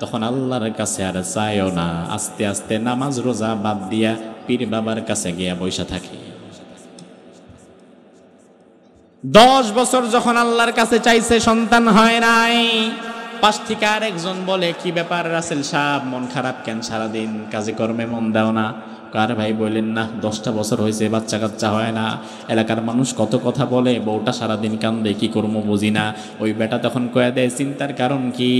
তখন আল্লাহর কাছে আর চায়ও না, আস্তে আস্তে নামাজ রোজা বাদ দিয়া পীর বাবার কাছে গিয়া বসে থাকে। 10 বছর যখন আল্লাহর কাছে চাইছে, সন্তান হয় নাই। পাশ থেকে আরেকজন বলে, কি ব্যাপার রাসেল সাহেব, মন খারাপ কেন? সারাদিন কাজে কর্মে মন দাও না? কার ভাই বললেন না, 10টা বছর হয়েছে, বাচ্চা কাচ্চা হয় না, এলাকার মানুষ কত কথা বলে, বউটা সারাদিন কান্দে, কি করবো বুঝি না। ওই বেটা তখন কয়ে দেয়, চিন্তার কারণ কি?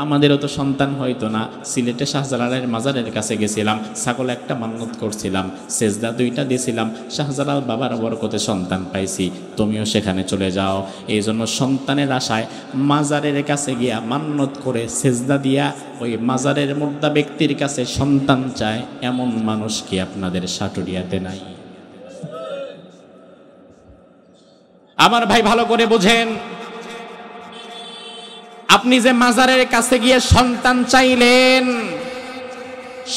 আমাদেরও তো সন্তান হয়তো না। সিলেটে শাহজালালের মাজারের কাছে গেছিলাম, ছাগল একটা মান্নত করছিলাম, সেজদা 2টা দিয়েছিলাম, শাহজালাল বাবার বরকতে সন্তান পাইছি, তুমিও সেখানে চলে যাও। এই জন্য সন্তানের আশায় মাজারের কাছে গিয়া মান্নত করে সেজদা দিয়া ওই মাজারের মুর্দা ব্যক্তির কাছে সন্তান চায়, এমন মানুষ কি আপনাদের সাটুরিয়াতে নাই? আমার ভাই ভালো করে বুঝেন, আপনি যে মাজারের কাছে গিয়ে সন্তান চাইলেন,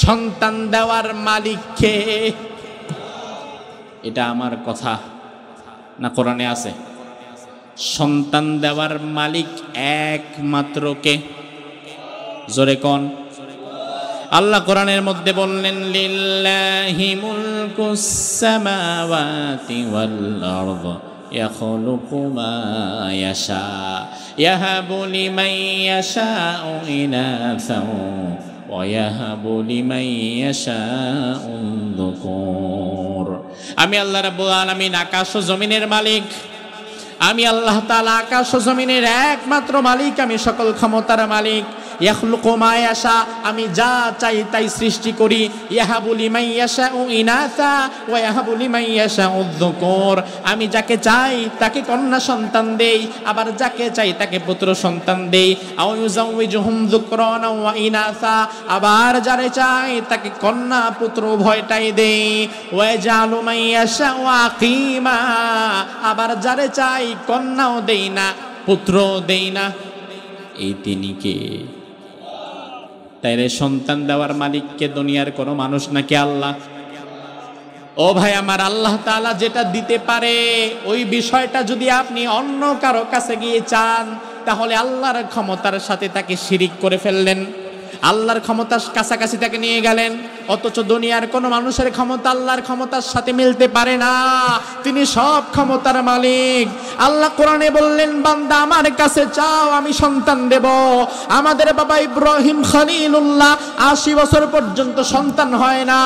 সন্তান দেওয়ার মালিক কে? এটা আমার কথা না, কোরআনে আছে? সন্তান দেওয়ার মালিক একমাত্র কে? জোরে কোন? আল্লাহ কোরআনের মধ্যে বললেন, লিল্লাহি মুলকুস সামাওয়াতি ওয়াল আরদ ইয়াখলুকু মা ইয়াশা ইয়াহাবু লিমান ইয়াশাউ ইনাসাও ওয়া ইয়াহাবু লিমান ইয়াশাউ যুকুর। আমি আল্লাহ রাব্বুল আলামিন আকাশ ও জমিনের মালিক, আমি আল্লাহ তাআলা আকাশ ও জমিনের একমাত্র মালিক, আমি সকল ক্ষমতার মালিক। ইয়াখলুকু মা ইয়াশা, আমি যা চাই তাই সৃষ্টি করি। ইয়াহাবু লিমান ইয়াশাউ ইনাসা ওয়া ইয়াহাবু লিমান ইয়াশাউ যুকুর, আমি যাকে চাই তাকে কন্যা সন্তান দেই, আবার যাকে চাই তাকে পুত্র সন্তান দেই। আও ইউযাউযুহুম যুকরানা ওয়া ইনাসা, আবার যারে চাই তাকে কন্যা পুত্র উভয়টাই দেই। ওয়া ইয়াজআলু মান ইয়াশাউ আকিমা, আবার যারে চাই কন্যাও দেই না, পুত্রও দেই না। এই তিনি কে? তাইলে সন্তান দেওয়ার মালিককে দুনিয়ার কোনো মানুষ নাকি আল্লাহ? ও ভাই আমার, আল্লাহ তাআলা যেটা দিতে পারে ওই বিষয়টা যদি আপনি অন্য কারো কাছে গিয়ে চান, তাহলে আল্লাহর ক্ষমতার সাথে তাকে শিরিক করে ফেললেন, আল্লাহর ক্ষমতার কাছাকাছি তাকে নিয়ে গেলেন। অথচ দুনিয়ার কোন মানুষের ক্ষমতা আল্লাহর ক্ষমতার সাথে মিলতে পারে না, তিনি সব ক্ষমতার মালিক। আল্লাহ কোরআনে বললেন, বান্দা আমার কাছে চাও, আমি সন্তান দেব। আমাদের বাবা ইব্রাহিম খলিলুল্লাহ 80 বছর পর্যন্ত সন্তান হয় না,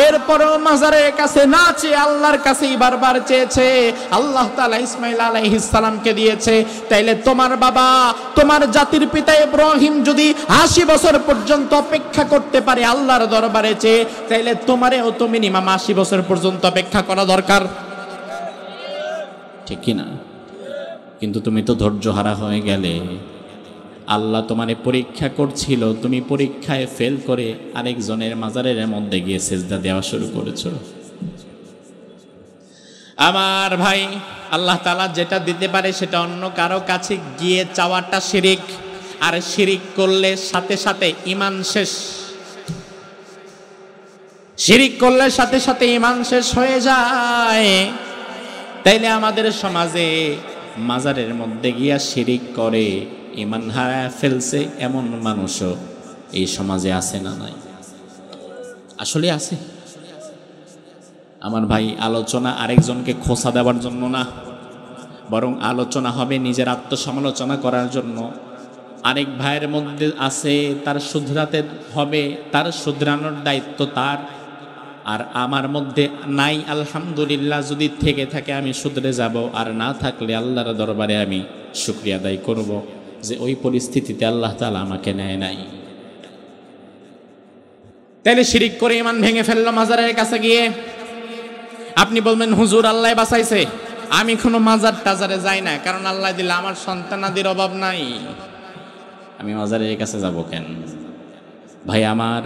এরপরেও মাজারের কাছে না চেয়ে আল্লাহর কাছেই বারবার চেয়েছে। আল্লাহ তাআলা ইসমাঈল আলাইহিস সালামকে দিয়েছে। তাইলে তোমার বাবা, তোমার জাতির পিতা ইব্রাহিম যদি 80 বছর পর্যন্ত অপেক্ষা করতে পারে আল্লাহর দরবারে চেয়ে, তাইলে তোমারেও তো মিনিমাম 80 বছর পর্যন্ত অপেক্ষা করা দরকার, ঠিক কি না? কিন্তু তুমি তো ধৈর্যহারা হয়ে গেলে। আল্লাহ তোমারে পরীক্ষা করছিল, তুমি পরীক্ষায় ফেল করে আরেকজনের মাজারের মধ্যে গিয়ে সেজদা দেওয়া শুরু করেছো। আমার ভাই, আল্লাহ তাআলা যেটা দিতে পারে সেটা অন্য কারো কাছে গিয়ে চাওয়াটা শিরিক, আর শিরিক করলে সাথে সাথে ঈমান শেষ। শিরিক করলে সাথে সাথে ঈমান শেষ হয়ে যায়। তাইলে আমাদের সমাজে মাজারের মধ্যে গিয়া শিরিক করে ঈমান হারায় ফেলছে এমন মানুষও এই সমাজে আছে না নাই? আসলে আছে। আমার ভাই, আলোচনা আরেকজনকে খোঁচা দেওয়ার জন্য না, বরং আলোচনা হবে নিজের আত্মসমালোচনা করার জন্য। আরেক ভাইয়ের মধ্যে আছে, তার শুধরাতে হবে, তার শুধরানোর দায়িত্ব তার। আর আমার মধ্যে নাই, আলহামদুলিল্লাহ, যদি থেকে থাকে আমি শুধরে যাব, আর না থাকলে আল্লাহর দরবারে আমি শুকরিয়া আদায় করব যে ওই পরিস্থিতিতে আল্লাহ তাআলা আমাকে নেয় নাই। তাইলে শিরিক করে ঈমান ভেঙে ফেললো মাজারের কাছে গিয়ে। আপনি বলবেন, হুজুর আল্লাহ বাঁচাইছে, আমি কোনো মাজার টাজারে যাই না, কারণ আল্লাহ দিলে আমার সন্তানাদির অভাব নাই, আমি মাজারের কাছে যাব কেন? ভাই আমার,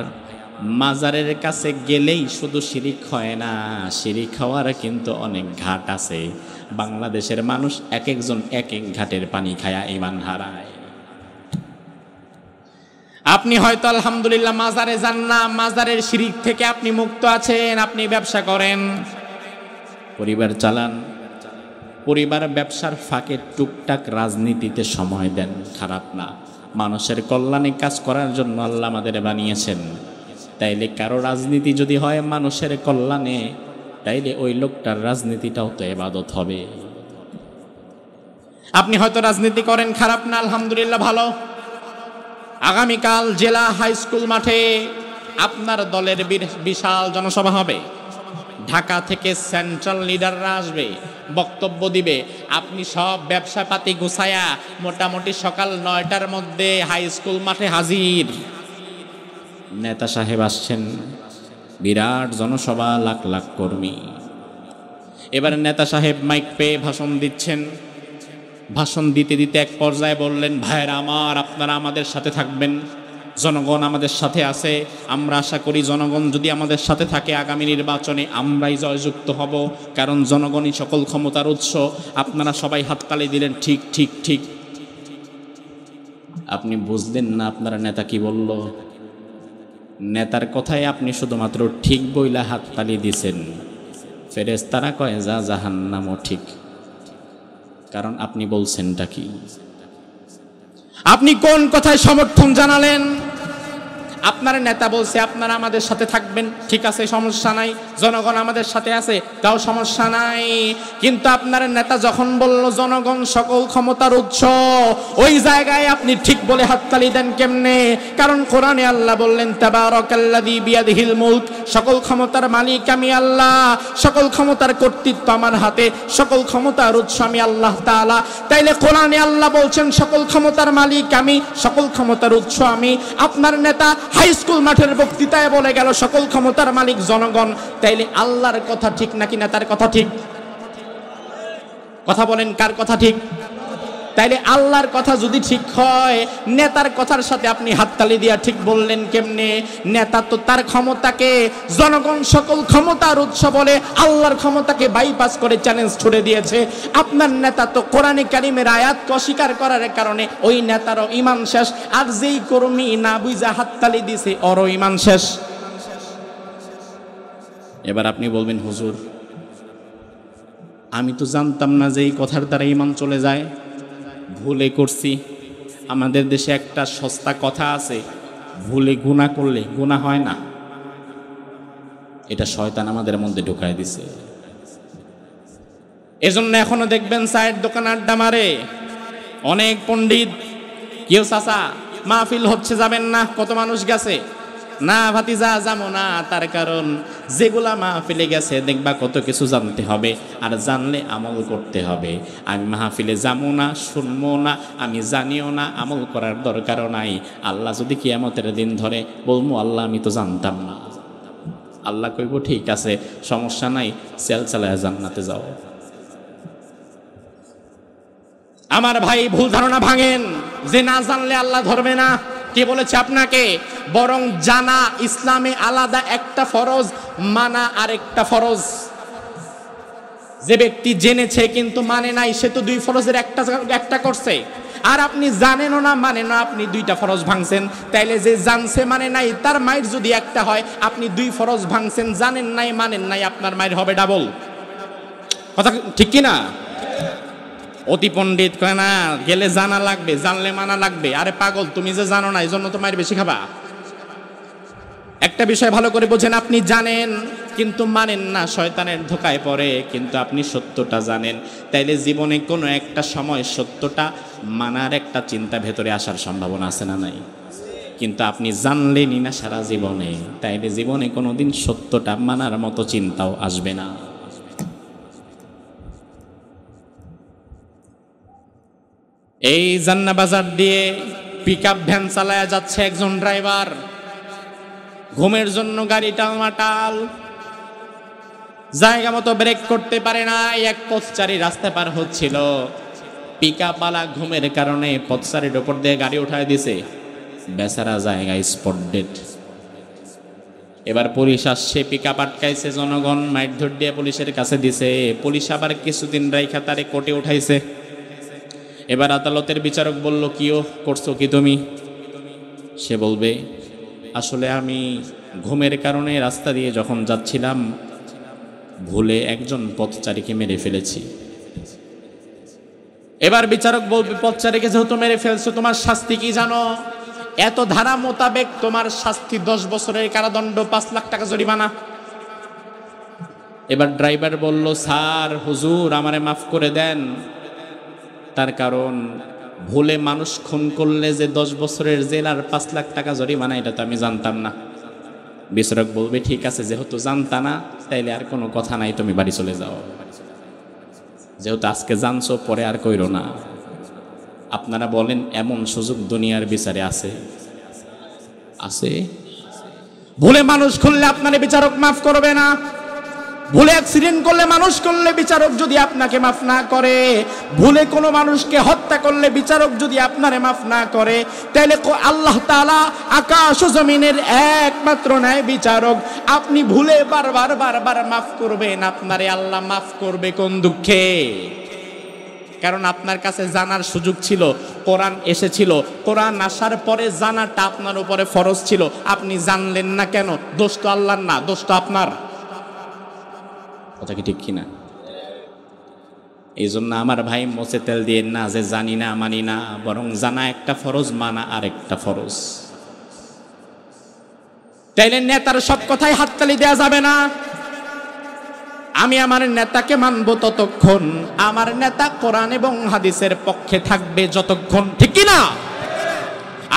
মাজারের কাছে গেলেই শুধু শিরিক হয় না, শিরিক হওয়ার কিন্তু অনেক ঘাট আছে। বাংলাদেশের মানুষ এক একজন এক এক ঘাটের পানি খায়া ঈমান হারায়। আপনি হয়তো আলহামদুলিল্লাহ মাজারে যান না, মাজারের শিরিক থেকে আপনি মুক্ত আছেন, আপনি ব্যবসা করেন, পরিবার চালান, পরিবার ব্যবসার ফাঁকে টুকটাক রাজনীতিতে সময় দেন, খারাপ না। মানুষের কল্যাণে কাজ করার জন্য আল্লাহ আমাদের বানিয়েছেন। তাইলে কারো রাজনীতি যদি হয় মানুষের কল্যাণে, তাইলে ওই লোকটার রাজনীতিটাও তো ইবাদত হবে। আপনি হয়তো রাজনীতি করেন, খারাপ না, আলহামদুলিল্লাহ, ভালো। আগামীকাল জেলা হাই স্কুল মাঠে আপনার দলের বিশাল জনসভা হবে। ঢাকা থেকে সেন্ট্রাল লিডাররা আসবে, বক্তব্য দিবে। আপনি সব ব্যবসা পাতি গুছায়া মোটামুটি সকাল 9টার মধ্যে হাই স্কুল মাঠে হাজির। নেতা সাহেব আসছেন, বিরাট জনসভা, লাখ লাখ কর্মী। এবার নেতা সাহেব মাইক পেয়ে ভাষণ দিচ্ছেন। ভাষণ দিতে দিতে এক পর্যায়ে বললেন, ভাইয়েরা আমার, আপনারা আমাদের সাথে থাকবেন, জনগণ আমাদের সাথে আছে। আমরা আশা করি জনগণ যদি আমাদের সাথে থাকে আগামী নির্বাচনে আমরাই জয়যুক্ত হব, কারণ জনগণই সকল ক্ষমতার উৎস। আপনারা সবাই হাততালি দিলেন, ঠিক ঠিক ঠিক। আপনি বুঝলেন না আপনার নেতা কি বলল? নেতার কথায় আপনি শুধুমাত্র ঠিক বইলা হাততালি দিছেন। ফেরেশতারা কয়, যা জাহান্নামও ঠিক। কারণ আপনি বলছেনটা কি? আপনি কোন কথায় সমর্থন জানালেন? আপনার নেতা বলছে আপনারা আমাদের সাথে থাকবেন, ঠিক আছে, সমস্যা নাই, জনগণ আমাদের সাথে আছে, তাও সমস্যা নাই। কিন্তু আপনার নেতা যখন বলল জনগণ সকল ক্ষমতার উৎস, ওই জায়গায় আপনি ঠিক বলে হাততালি দেন কেমনে? কারণ কোরআনে আল্লাহ বললেন, তাবারাকাল্লাযী বিয়াদিহিল মুলক, সকল ক্ষমতার মালিক আমি আল্লাহ, সকল ক্ষমতার কর্তৃত্ব আমার হাতে, সকল ক্ষমতার উৎস আমি আল্লাহ তাআলা। তাইলে কোরআনে আল্লাহ বলছেন সকল ক্ষমতার মালিক আমি, সকল ক্ষমতার উৎস আমি। আপনার নেতা হাই স্কুল মাঠের বক্তৃতায় বলে গেল সকল ক্ষমতার মালিক জনগণ। তাইলে আল্লাহর কথা ঠিক নাকি নেতার কথা ঠিক? কথা বলেন, কার কথা ঠিক? তাইলে আল্লাহর কথা যদি ঠিক হয়, নেতার কথার সাথে আপনি হাততালি দিয়া ঠিক বললেন কেমনে? নেতা তো তার ক্ষমতাকে জনগণ সকল ক্ষমতার উৎস বলে আল্লাহর ক্ষমতাকে বাইপাস করে চ্যালেঞ্জ ছুড়ে দিয়েছে। আপনার নেতা তো কোরআনে কারিমের আয়াতকে অস্বীকার করার কারণে ওই নেতারও ঈমান শেষ, আর যেই কর্মী না বুঝা হাততালি দিছে ওরও ঈমান শেষ। এবার আপনি বলবেন, হুজুর আমি তো জানতাম না যে এই কথার দ্বারা ঈমান চলে যায়, ভুলে করছি। আমাদের দেশে একটা সস্তা কথা আছে, ভুলে গুনাহ করলে গুনাহ হয় না। এটা শয়তান আমাদের মধ্যে ঢুকায় দিছে। এজন্য এখনো দেখবেন চায়ের দোকান আড্ডা মারে অনেক পণ্ডিত। কেউ চাচা মাহফিল হচ্ছে যাবেন না? কত মানুষ গেছে, না ভাতিজা যাবো না। তার কারণ যেগুলা মাহফিলে গেছে দেখবা কত কিছু জানতে হবে, আর জানলে আমল করতে হবে। আমি মাহফিলে যাবো না, শুনবো না, আমি জানিও না, আমল করার দরকারও নাই। আল্লাহ যদি কিয়ামতের দিন ধরে বলবো, আল্লাহ আমি তো জানতাম না। আল্লাহ কইব, ঠিক আছে, সমস্যা নাই, সেল চালায় জান্নাতে যাও। আমার ভাই, ভুল ধারণা ভাঙেন যে না জানলে আল্লাহ ধরবে না। কে বলেছে আপনাকে? বরং জানা ইসলামে আলাদা একটা ফরজ, মানা আরেকটা ফরজ। যে ব্যক্তি জেনেছে কিন্তু মানে নাই, সে তো দুই ফরজের একটা করছে। আর আপনি জানেনও না মানে না, আপনি দুইটা ফরজ ভাঙছেন। তাইলে যে জানছে মানে নাই, তার মাইর যদি একটা হয়, আপনি দুই ফরজ ভাঙছেন, জানেন নাই মানেন নাই, আপনার মাইর হবে ডাবল। কথা ঠিক কি না? অতি পণ্ডিত কয় না, গেলে জানা লাগবে, জানলে মানা লাগবে। আরে পাগল, তুমি যে জানো না, এই জন্য তো মায়ের বেশি খাবা। একটা বিষয় ভালো করে বোঝেন, আপনি জানেন কিন্তু মানেন না, শয়তানের ধোকায় পড়ে। কিন্তু আপনি সত্যটা জানেন, তাইলে জীবনে কোনো একটা সময় সত্যটা মানার একটা চিন্তা ভেতরে আসার সম্ভাবনা আছে না নাই? কিন্তু আপনি জানলেনই না সারা জীবনে, তাইলে জীবনে কোনোদিন সত্যটা মানার মতো চিন্তাও আসবে না। এই জান্না বাজার দিয়ে পিকআপ ভ্যান চালায়া যাচ্ছে একজন ড্রাইভার, ঘুমের জন্য গাড়ি টালমাটাল, জায়গা মতো ব্রেক করতে পারে না। এক পথচারী রাস্তা পার হচ্ছিল, পিকআপওয়ালা ঘুমের কারণে পথচারীর উপর দিয়ে গাড়ি উঠায় দিছে, বেচারা জায়গায় স্পট ডেড। এবার পুলিশ আসছে, পিকআপ আটকাইছে, জনগণ মাইট ধর দিয়ে পুলিশের কাছে দিছে। পুলিশ আবার কিছুদিন রাইখা তারে কোর্টে উঠাইছে। এবার আদালতের বিচারক বলল, কিও করছো কি তুমি? সে বলবে, আসলে আমি ঘুমের কারণে রাস্তা দিয়ে যখন যাচ্ছিলাম ভুলে একজন পথচারীকে মেরে ফেলেছি। এবার বিচারক বলবে, পথচারীকে যেহেতু মেরে ফেলছো, তোমার শাস্তি কি জানো? এত ধারা মোতাবেক তোমার শাস্তি 10 বছরের কারাদণ্ড, 5 লাখ টাকা জরিমানা। এবার ড্রাইভার বলল, স্যার হুজুর আমারে মাফ করে দেন, তার কারণ ভুলে মানুষ খুন করলে যে 10 বছরের জেল আর 5 লাখ টাকা জরিমানা, এটা তো আমি জানতাম না। বিচারক বলবে, ঠিক আছে, যেহেতু জানতা না তাইলে আর কোনো কথা নাই, তুমি বাড়ি চলে যাও। যেহেতু আজকে জানছো, পরে আর কইরো না। আপনারা বলেন, এমন সুযোগ দুনিয়ার বিচারে আছে? আছে? ভুলে মানুষ খুললে আপনারে বিচারক মাফ করবে না। ভুলে অ্যাক্সিডেন্ট করলে, মানুষ করলে বিচারক যদি আপনাকে মাফ না করে, ভুলে কোনো মানুষকে হত্যা করলে বিচারক যদি আপনারে মাফ না করে, তাহলে আল্লাহ তাআলা আকাশ ও জমিনের একমাত্র ন্যায় বিচারক। আপনি ভুলে বারবার বারবার মাফ করবেন, আপনারে আল্লাহ মাফ করবে কোন দুঃখে? কারণ আপনার কাছে জানার সুযোগ ছিল, কোরআন এসেছিল, কোরআন আসার পরে জানাটা আপনার উপরে ফরজ ছিল, আপনি জানলেন না কেন? দোষ তো আল্লাহর না, দোষ তো আপনার। কথা কি ঠিক কিনা? এই জন্য আমার ভাই মোচে তেল দিয়ে না যে জানি না মানি না, বরং জানা একটা ফরজ, মানা আরেকটা ফরজ। তাইলে নেতার সব কথাই হাততালি দেওয়া যাবে না। আমি আমার নেতাকে মানব ততক্ষণ, আমার নেতা কোরআন এবং হাদিসের পক্ষে থাকবে যতক্ষণ, ঠিক কিনা?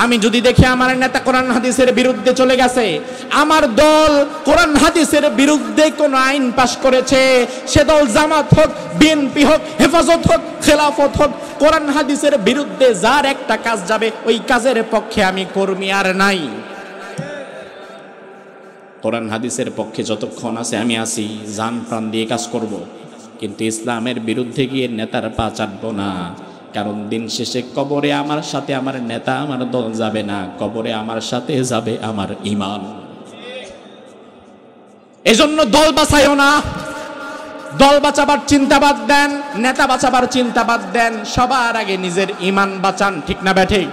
আমি যদি দেখি আমার নেতা কোরআন হাদিসের বিরুদ্ধে চলে গেছে, আমার দল কোরআন হাদিসের বিরুদ্ধে কোন আইন পাশ করেছে, সে দল জামাত হোক, বিএনপি হোক, হেফাজত হোক, খেলাফত হোক, কোরআন হাদিসের বিরুদ্ধে যার একটা কাজ যাবে, ওই কাজের পক্ষে আমি কর্মী আর নাই। কোরআন হাদিসের পক্ষে যতক্ষণ আছে আমি আছি, জান প্রাণ দিয়ে কাজ করব। কিন্তু ইসলামের বিরুদ্ধে গিয়ে নেতার পা চাটবো না। কারণ দিন শেষে কবরে আমার সাথে আমার নেতা, আমার দল যাবে না, কবরে আমার সাথে যাবে আমার ঈমান। এজন্য দল বাঁচাইও না, দল বাঁচাবার চিন্তা বাদ দেন, নেতা বাঁচাবার চিন্তা বাদ দেন, সবার আগে নিজের ঈমান বাঁচান, ঠিক না ব্যাঠে?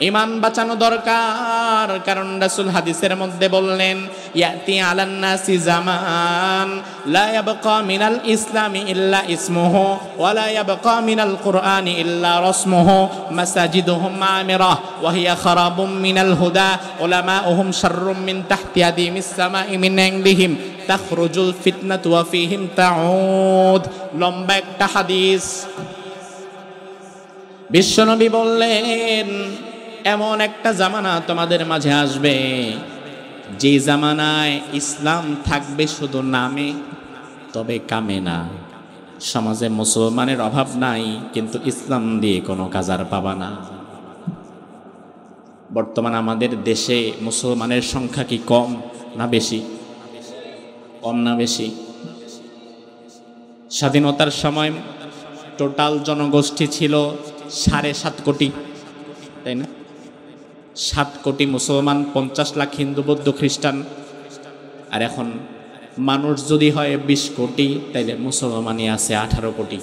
ঈমান বাঁচানো দরকার। কারণ রাসূল হাদিসের মধ্যে বললেন, ইয়াতি আলান নাসি জামান লা ইয়াবকা মিনাল ইসলামি ইল্লা ইসমুহু ওয়া লা ইয়াবকা মিনাল কুরআনি ইল্লা রাসমুহু মাসাজিদুহুম আমিরা ওয়া হিয়া খারাবুম মিনাল হুদা উলামাউহুম শাররুম মিন তাহতি আদিমিস সামাই মিন ইনদিহিম তাখরুজুল ফিতনাতু ওয়া ফীহিম তাউদ। লম্বা একটা হাদিস। বিশ্বনবী বললেন, এমন একটা জামানা তোমাদের মাঝে আসবে, যে জামানায় ইসলাম থাকবে শুধু নামে, তবে কামে না। সমাজে মুসলমানের অভাব নাই, কিন্তু ইসলাম দিয়ে কোনো কাজ আর পাবা না। বর্তমান আমাদের দেশে মুসলমানের সংখ্যা কি কম না বেশি? কম না বেশি? স্বাধীনতার সময় টোটাল জনগোষ্ঠী ছিল 7.5 কোটি, তাই না? 7 কোটি মুসলমান, 50 লাখ হিন্দু বৌদ্ধ খ্রিস্টান। আর এখন মানুষ যদি হয় 20 কোটি, তাইলে মুসলমানই আছে 18 কোটি।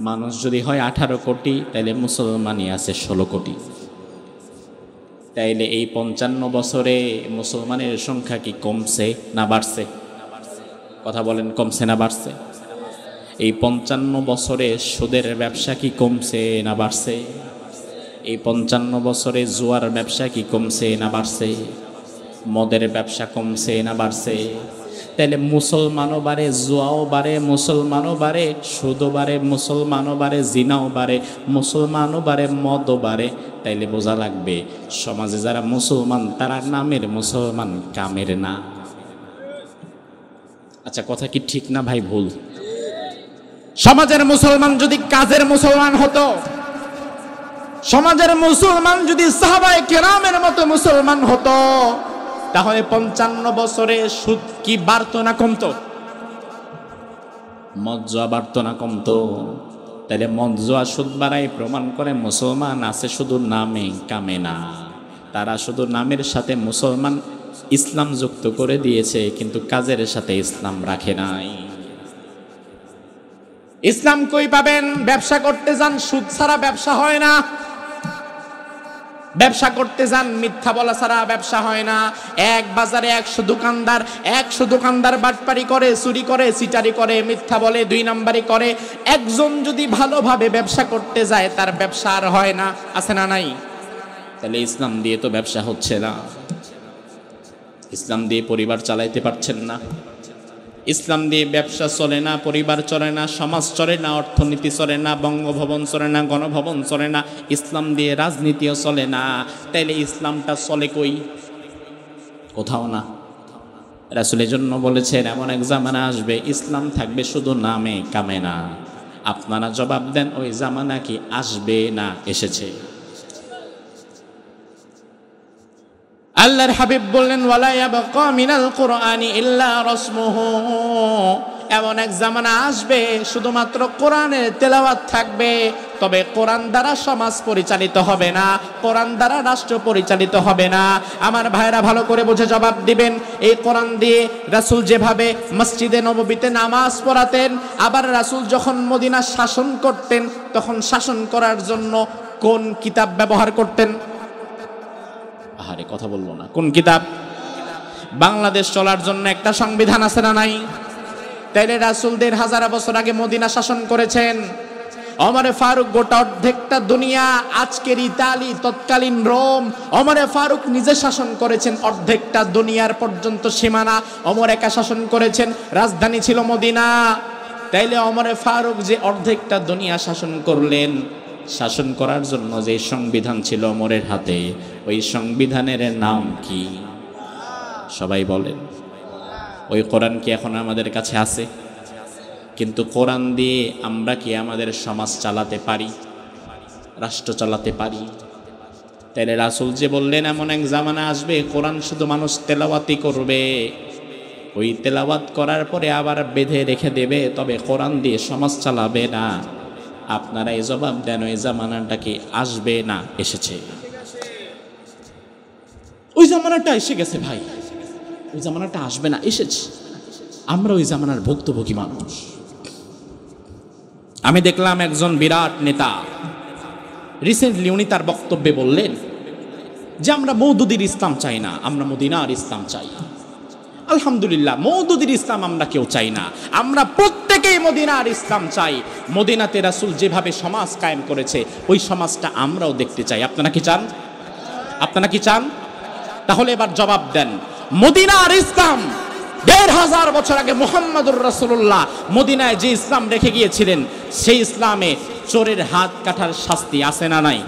মানুষ যদি হয় 18 কোটি, তাইলে মুসলমানই আছে 16 কোটি। তাইলে এই 55 বছরে মুসলমানের সংখ্যা কি কমছে না বাড়ছে? কথা বলেন, কমছে না বাড়ছে? এই 55 বছরে সুদের ব্যবসা কি কমছে না বাড়ছে? এই 55 বছরে জুয়ার ব্যবসা কি কমছে না বাড়ছে? মদের ব্যবসা কমছে না বাড়ছে? তাহলে মুসলমানও বাড়ে, জুয়াও বাড়ে, মুসলমানও বাড়ে, সুদও বাড়ে, মুসলমানও বাড়ে, জিনাও বাড়ে, মুসলমানও বাড়ে, মদও বাড়ে। তাইলে বোঝা লাগবে সমাজে যারা মুসলমান তারা নামের মুসলমান, কামের না। আচ্ছা, কথা কি ঠিক না ভাই ভুল? সমাজের মুসলমান যদি কাজের মুসলমান হতো, সমাজের মুসলমান যদি সাহাবায়ে কেরামের মতো মুসলমান হতো, তাহলে 55 বছরে সুদ কি বাড়তো না কমতো? মদ জুয়া বাড়তো না কমতো? তাহলে মদ জুয়া সুদ বাড়াই প্রমাণ করে মুসলমান আছে শুধু নামে, কামে না। তারা শুধু নামের সাথে মুসলমান ইসলাম যুক্ত করে দিয়েছে, কিন্তু কাজের সাথে ইসলাম রাখে নাই। ইসলাম কই পাবেন? ব্যবসা করতে যান, সুদ ছাড়া ব্যবসা হয় না। ব্যবসা করতে যান, মিথ্যা বলা ছাড়া ব্যবসা হয় না। এক বাজারে 100 দোকানদার বাটপারি করে, চুরি করে, চিটারি করে, মিথ্যা বলে, 2 নাম্বারি করে। একজন যদি ভালোভাবে ব্যবসা করতে যায় তার ব্যবসা আর হয় না, আছে না নাই? তাহলে ইসলাম দিয়ে তো ব্যবসা হচ্ছে না, ইসলাম দিয়ে পরিবার চালাইতে পারছেন না, ইসলাম দিয়ে ব্যবসা চলে না, পরিবার চলে না, সমাজ চলে না, অর্থনীতি চলে না, বঙ্গভবন চলে না, গণভবন চলে না, ইসলাম দিয়ে রাজনীতিও চলে না। তাইলে ইসলামটা চলে কই? কোথাও না। রাসূল এজন্য বলেছেন এমন এক জামানা আসবে ইসলাম থাকবে শুধু নামে, কামে না। আপনারা জবাব দেন, ওই জামানা কি আসবে না এসেছে? আল্লাহর হাবিব বললেন, ওয়ালা ইয়াবকা মিনাল কুরআনি ইল্লা রাসমুহু। এমন এক জামানা আসবে শুধুমাত্র কোরআনের তেলাওয়াত থাকবে, তবে কোরআন দ্বারা সমাজ পরিচালিত হবে না, কোরআন দ্বারা রাষ্ট্র পরিচালিত হবে না। আমার ভাইরা ভালো করে বুঝে জবাব দিবেন। এই কোরআন দিয়ে রাসূল যেভাবে মসজিদে নববীতে নামাজ পড়াতেন, আবার রাসূল যখন মদিনা শাসন করতেন তখন শাসন করার জন্য কোন কিতাব ব্যবহার করতেন? আরে কথা বলবো না, কোন কিতাব? বাংলাদেশ চলার জন্য একটা সংবিধান আছে না নাই? তাইলে রাসূল 1500 বছর আগে মদিনা শাসন করেছেন। ওমরে ফারুক গোটা অর্ধেকটা দুনিয়া, আজকের ইতালি, তৎকালীন রোম, ওমরে ফারুক নিজে শাসন করেছেন অর্ধেকটা দুনিয়ার পর্যন্ত সীমানা ওমর একা শাসন করেছেন, রাজধানী ছিল মদিনা। তাইলে ওমরে ফারুক যে অর্ধেকটা দুনিয়া শাসন করলেন, শাসন করার জন্য যে সংবিধান ছিল ওমরের হাতে, ওই সংবিধানের নাম কি? সবাই বলেন। ওই কোরআন কি এখন আমাদের কাছে আছে? কিন্তু কোরআন দিয়ে আমরা কি আমাদের সমাজ চালাতে পারি, রাষ্ট্র চালাতে পারি? তাইলে রাসূল যে বললেন এমন এক জামানা আসবে কোরআন শুধু মানুষ তেলাওয়াতই করবে, ওই তেলাওয়াত করার পরে আবার বেঁধে রেখে দেবে, তবে কোরআন দিয়ে সমাজ চালাবে না। আপনারা এই জবাব দেন, ওই জামানাটা কি আসবে না এসেছে? ওই জামানাটা এসে গেছে ভাই, ওই জামানাটা আসবে না এসেছে। আমরা ওই জামানার ভুক্তভোগী মানুষ। আমি দেখলাম একজন বিরাট নেতা রিসেন্টলি উনি তার বক্তব্যে বললেন যে আমরা মওদুদির ইসলাম চাই না, আমরা মদিনার ইসলাম চাই। আলহামদুলিল্লাহ, মওদুদির ইসলাম আমরা কেউ চাই না, আমরা প্রত্যেকেই মদিনার ইসলাম চাই। মদিনাতে রাসূল যেভাবে সমাজ কায়েম করেছে ওই সমাজটা আমরাও দেখতে চাই। আপনারা কি চান? আপনারা কি চান? তাহলে এবার জবাব দেন, মদিনার ইসলাম 1500 বছর আগে মুহাম্মদুর রাসূলুল্লাহ মদিনায় যে ইসলাম রেখে গিয়েছিলেন, সেই ইসলামে চোরের হাত কাটার শাস্তি আছে না নাই?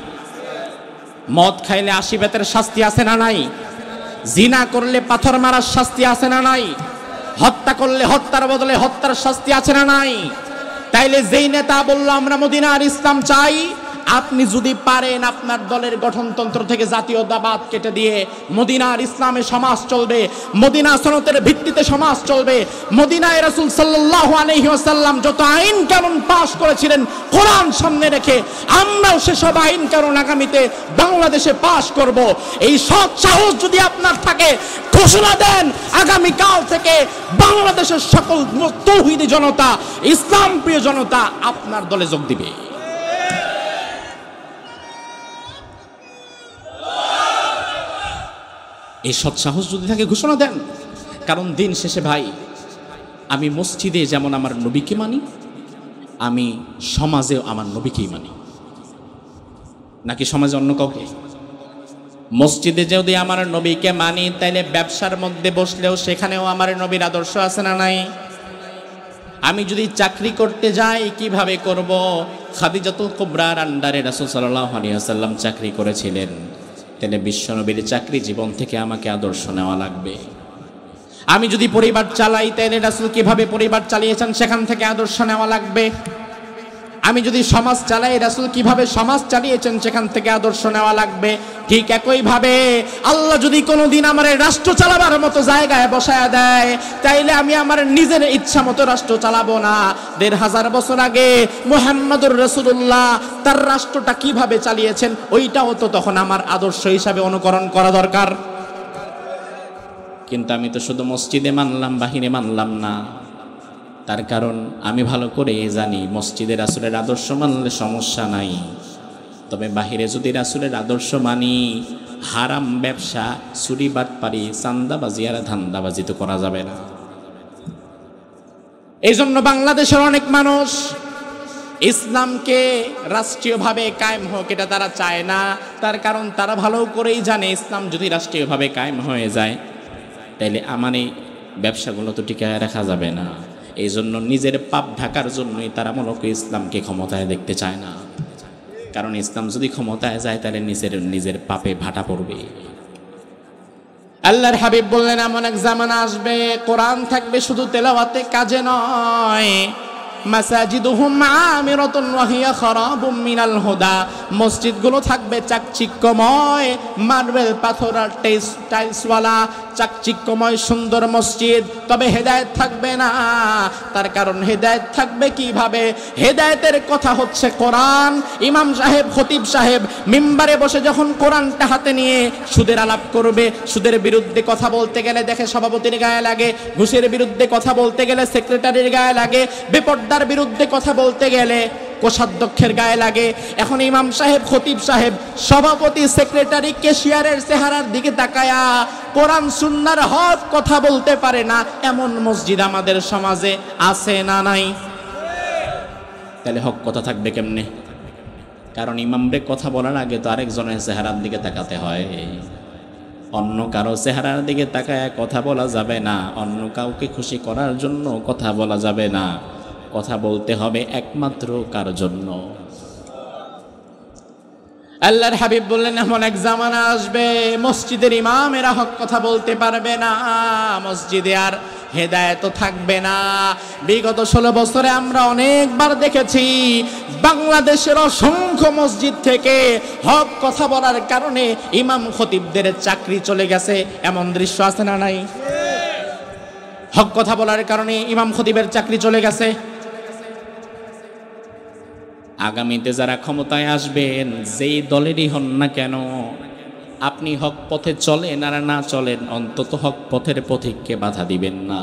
মদ খাইলে 80 বেতের শাস্তি আছে না নাই? জিনা করলে পাথর মারার শাস্তি আছে না নাই? হত্যা করলে হত্যার বদলে হত্যার শাস্তি আছে না নাই? তাইলে যেই নেতা বলল আমরা মদিনার ইসলাম চাই, আপনি যদি পারেন আপনার দলের গঠনতন্ত্র থেকে জাতীয়তাবাদ কেটে দিয়ে মদিনার ইসলামে সমাজ চলবে, মদিনা সনদের ভিত্তিতে সমাজ চলবে, মদিনায় রাসূল সাল্লাল্লাহু আলাইহি ওয়াসাল্লাম যত আইন কানুন পাশ করেছিলেন কোরআন সামনে রেখে আমরাও সেসব আইন কানুন আগামীতে বাংলাদেশে পাশ করব। এই সৎ সাহস যদি আপনার থাকে, ঘোষণা দেন আগামীকাল থেকে বাংলাদেশের সকল তৌহিদি জনতা, ইসলাম প্রিয় জনতা আপনার দলে যোগ দিবে। এই সৎ সাহস যদি থাকে ঘোষণা দেন। কারণ দিন শেষে ভাই, আমি মসজিদে যেমন আমার নবীকে মানি, আমি সমাজেও আমার নবীকেই মানি। নাকি সমাজে অন্য কাউকে? মসজিদে যদি আমার নবীকে মানি, তাইলে ব্যবসার মধ্যে বসলেও সেখানেও আমার নবীর আদর্শ আছে না নাই? আমি যদি চাকরি করতে যাই কিভাবে করব? খাদিজাতুল কুবরার আন্ডারে রাসূল সাল্লাল্লাহু আলাইহি ওয়াসাল্লাম চাকরি করেছিলেন, তাহলে বিশ্বনবীর চাকরি জীবন থেকে আমাকে আদর্শ নেওয়া লাগবে। আমি যদি পরিবার চালাই, তাহলে রাসূল কিভাবে পরিবার চালিয়েছেন সেখান থেকে আদর্শ নেওয়া লাগবে। আমি যদি সমাজ চালাই, রাসূল কিভাবে সমাজ চালিয়েছেন সেখান থেকে আদর্শ নেওয়া লাগবে। ঠিক একইভাবে আল্লাহ যদি কোনোদিন আমার রাষ্ট্র চালাবার মতো জায়গায় বসায় দেয়, তাইলে আমি আমার নিজের ইচ্ছা মতো রাষ্ট্র চালাবো না। ১৫০০ বছর আগে মুহাম্মদুর রাসূলুল্লাহ তার রাষ্ট্রটা কিভাবে চালিয়েছেন ওইটাও তো তখন আমার আদর্শ হিসাবে অনুকরণ করা দরকার। কিন্তু আমি তো শুধু মসজিদে মানলাম, বাহিরে মানলাম না। তার কারণ আমি ভালো করে জানি মসজিদে রাসূলের আদর্শ মানলে সমস্যা নাই, তবে বাহিরে যদি রাসূলের আদর্শ মানি, হারাম ব্যবসা, চুরি বাটপারি, চাঁদাবাজি আর ধান্দাবাজি তো করা যাবে না। এই জন্য বাংলাদেশের অনেক মানুষ ইসলামকে রাষ্ট্রীয়ভাবে কায়েম হোক এটা তারা চায় না। তার কারণ তারা ভালো করেই জানে ইসলাম যদি রাষ্ট্রীয়ভাবে কায়েম হয়ে যায়, তাইলে আমার এই ব্যবসাগুলো তো টিকায় রাখা যাবে না। এই জন্য নিজের পাপ ঢাকার জন্যই তারা মূলত ইসলামকে ক্ষমতায় দেখতে চায় না। কারণ ইসলাম যদি ক্ষমতায় যায়, তাহলে নিজের পাপে ভাটা পড়বে। আল্লাহর হাবিব বললেন, এমন এক জামানা আসবে কোরআন থাকবে শুধু তেলাওয়াতে, কাজে নয়। মাসাজিদুহুম আমিরাতুন ওয়া হিয়া খারাবুম মিনাল হুদা, মসজিদগুলো থাকবে চাকচিক্যময়, মার্বেল পাথর আর টাইলসওয়ালা চাকচিক্যময় সুন্দর মসজিদ, তবে হেদায়েত থাকবে না। তার কারণ হেদায়েত থাকবে কিভাবে? হেদায়েতের কথা হচ্ছে কোরআন। ইমাম সাহেব, খতিব সাহেব মিম্বারে বসে যখন কোরআনটা হাতে নিয়ে সুদের আলাপ করবে, সুদের বিরুদ্ধে কথা বলতে গেলে দেখে সভাপতির গায়ে লাগে, ঘুষের বিরুদ্ধে কথা বলতে গেলে সেক্রেটারির গায়ে লাগে, বেপরদার বিরুদ্ধে কথা বলতে গেলে কোষাধ্যক্ষের গায়ে লাগে। এখন ইমাম সাহেব, খতিব সাহেব, সভাপতি, সেক্রেটারি, ক্যাশিয়ারের চেহারার দিকে তাকায়া কোরআন সুন্নাহর হক কথা বলতে পারে না, এমন মসজিদ আমাদের সমাজে আছে না নাই? তাহলে হক কথা থাকবে কেমনে? কারণ ইমামরে কথা বলার আগে তো আরেকজনের চেহারার দিকে তাকাতে হয়। অন্য কারো চেহারার দিকে তাকায় কথা বলা যাবে না, অন্য কাউকে খুশি করার জন্য কথা বলা যাবে না। কথা বলতে হবে একমাত্র কার জন্য? আল্লাহর হাবিব বললেন, এমন এক জামানা আসবে মসজিদের ইমামেরা হক কথা বলতে পারবে না, মসজিদে আর হেদায়েত থাকবে না। বিগত 16 বছরে আমরা অনেকবার দেখেছি বাংলাদেশের অসংখ্য মসজিদ থেকে হক কথা বলার কারণে ইমাম খতিবদের চাকরি চলে গেছে, এমন দৃশ্য আছে না নাই? হক কথা বলার কারণে ইমাম খতিবের চাকরি চলে গেছে। আগামীতে যারা ক্ষমতায় আসবেন, যেই দলেরই হন না কেন, আপনি হক পথে চলেন আর না চলেন, অন্তত হক পথের পথিককে বাধা দিবেন না।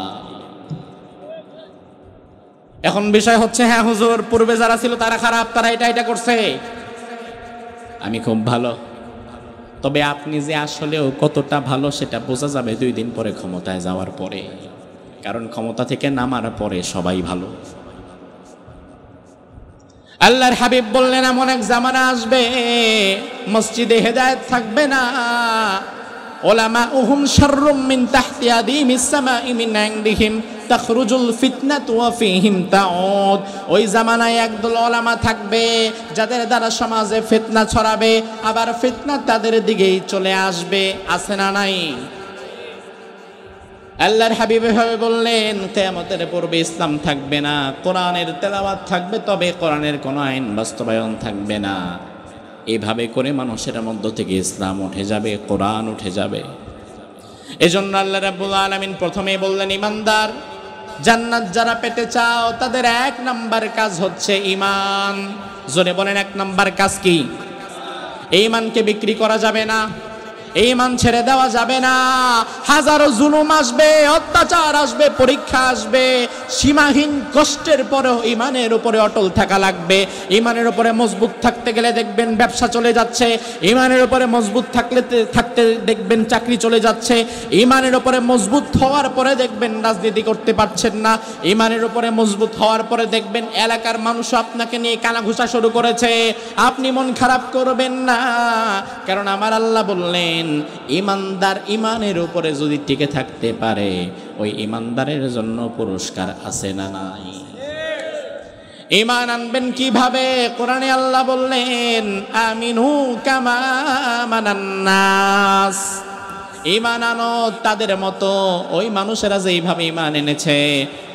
এখন বিষয় হচ্ছে, হ্যাঁ হুজুর পূর্বে যারা ছিল তারা খারাপ, তারা এটা করছে, আমি খুব ভালো। তবে আপনি যে আসলেও কতটা ভালো সেটা বোঝা যাবে 2 দিন পরে ক্ষমতায় যাওয়ার পরে। কারণ ক্ষমতা থেকে নামার পরে সবাই ভালো। আল্লাহর হাবিব বললেন, এমন এক জামানা আসবে মসজিদে হেদায়েত থাকবে না। উলামাউহুম শাররুম মিন তাহতি আদিমিস সামাই মিন ইনদিহিম তাখরুজুল ফিতনাতু ওয়া ফীহিম তাউদ। ওই জামানায় একদল ওলামা থাকবে যাদের দ্বারা সমাজে ফিতনা ছড়াবে, আবার ফিতনা তাদের দিকেই চলে আসবে। আছে না নাই? আল্লাহর হাবিব এভাবে বললেন, কিয়ামতের পূর্বে ইসলাম থাকবে না, কোরআনের তেলাওয়াত থাকবে, তবে কোরআনের কোনো আইন বাস্তবায়ন থাকবে না। এভাবে করে মানুষের মধ্য থেকে ইসলাম উঠে যাবে, কোরআন উঠে যাবে। এজন্য আল্লাহ রাব্বুল আলামিন প্রথমেই বললেন, ইমানদার জান্নাত যারা পেতে চাও তাদের এক নাম্বার কাজ হচ্ছে ঈমান। জোরে বলেন, এক নাম্বার কাজ কি? এই ঈমানকে বিক্রি করা যাবে না, এই ঈমান ছেড়ে দেওয়া যাবে না। হাজারো জুলুম আসবে, অত্যাচার আসবে, পরীক্ষা আসবে, সীমাহীন কষ্টের পরেও ঈমানের উপরে অটল থাকা লাগবে। ঈমানের উপরে মজবুত থাকতে গেলে দেখবেন ব্যবসা চলে যাচ্ছে, ঈমানের উপরে মজবুত থাকতে দেখবেন চাকরি চলে যাচ্ছে, ঈমানের উপরে মজবুত হওয়ার পরে দেখবেন রাজনীতি করতে পারছেন না, ঈমানের উপরে মজবুত হওয়ার পরে দেখবেন এলাকার মানুষ আপনাকে নিয়ে কানাঘুষা শুরু করেছে। আপনি মন খারাপ করবেন না, কারণ আমার আল্লাহ বললেন ঈমানদার ঈমানের উপরে যদি টিকে থাকতে পারে ওই ঈমানদারের জন্য পুরস্কার আছে না নাই? ঈমান আনবেন কিভাবে? কোরআনে আল্লাহ বললেন, আমিনু কামা আমানান নাস। ঈমান আনো তাদের মতো, ওই মানুষেরা যেইভাবে ঈমান এনেছে,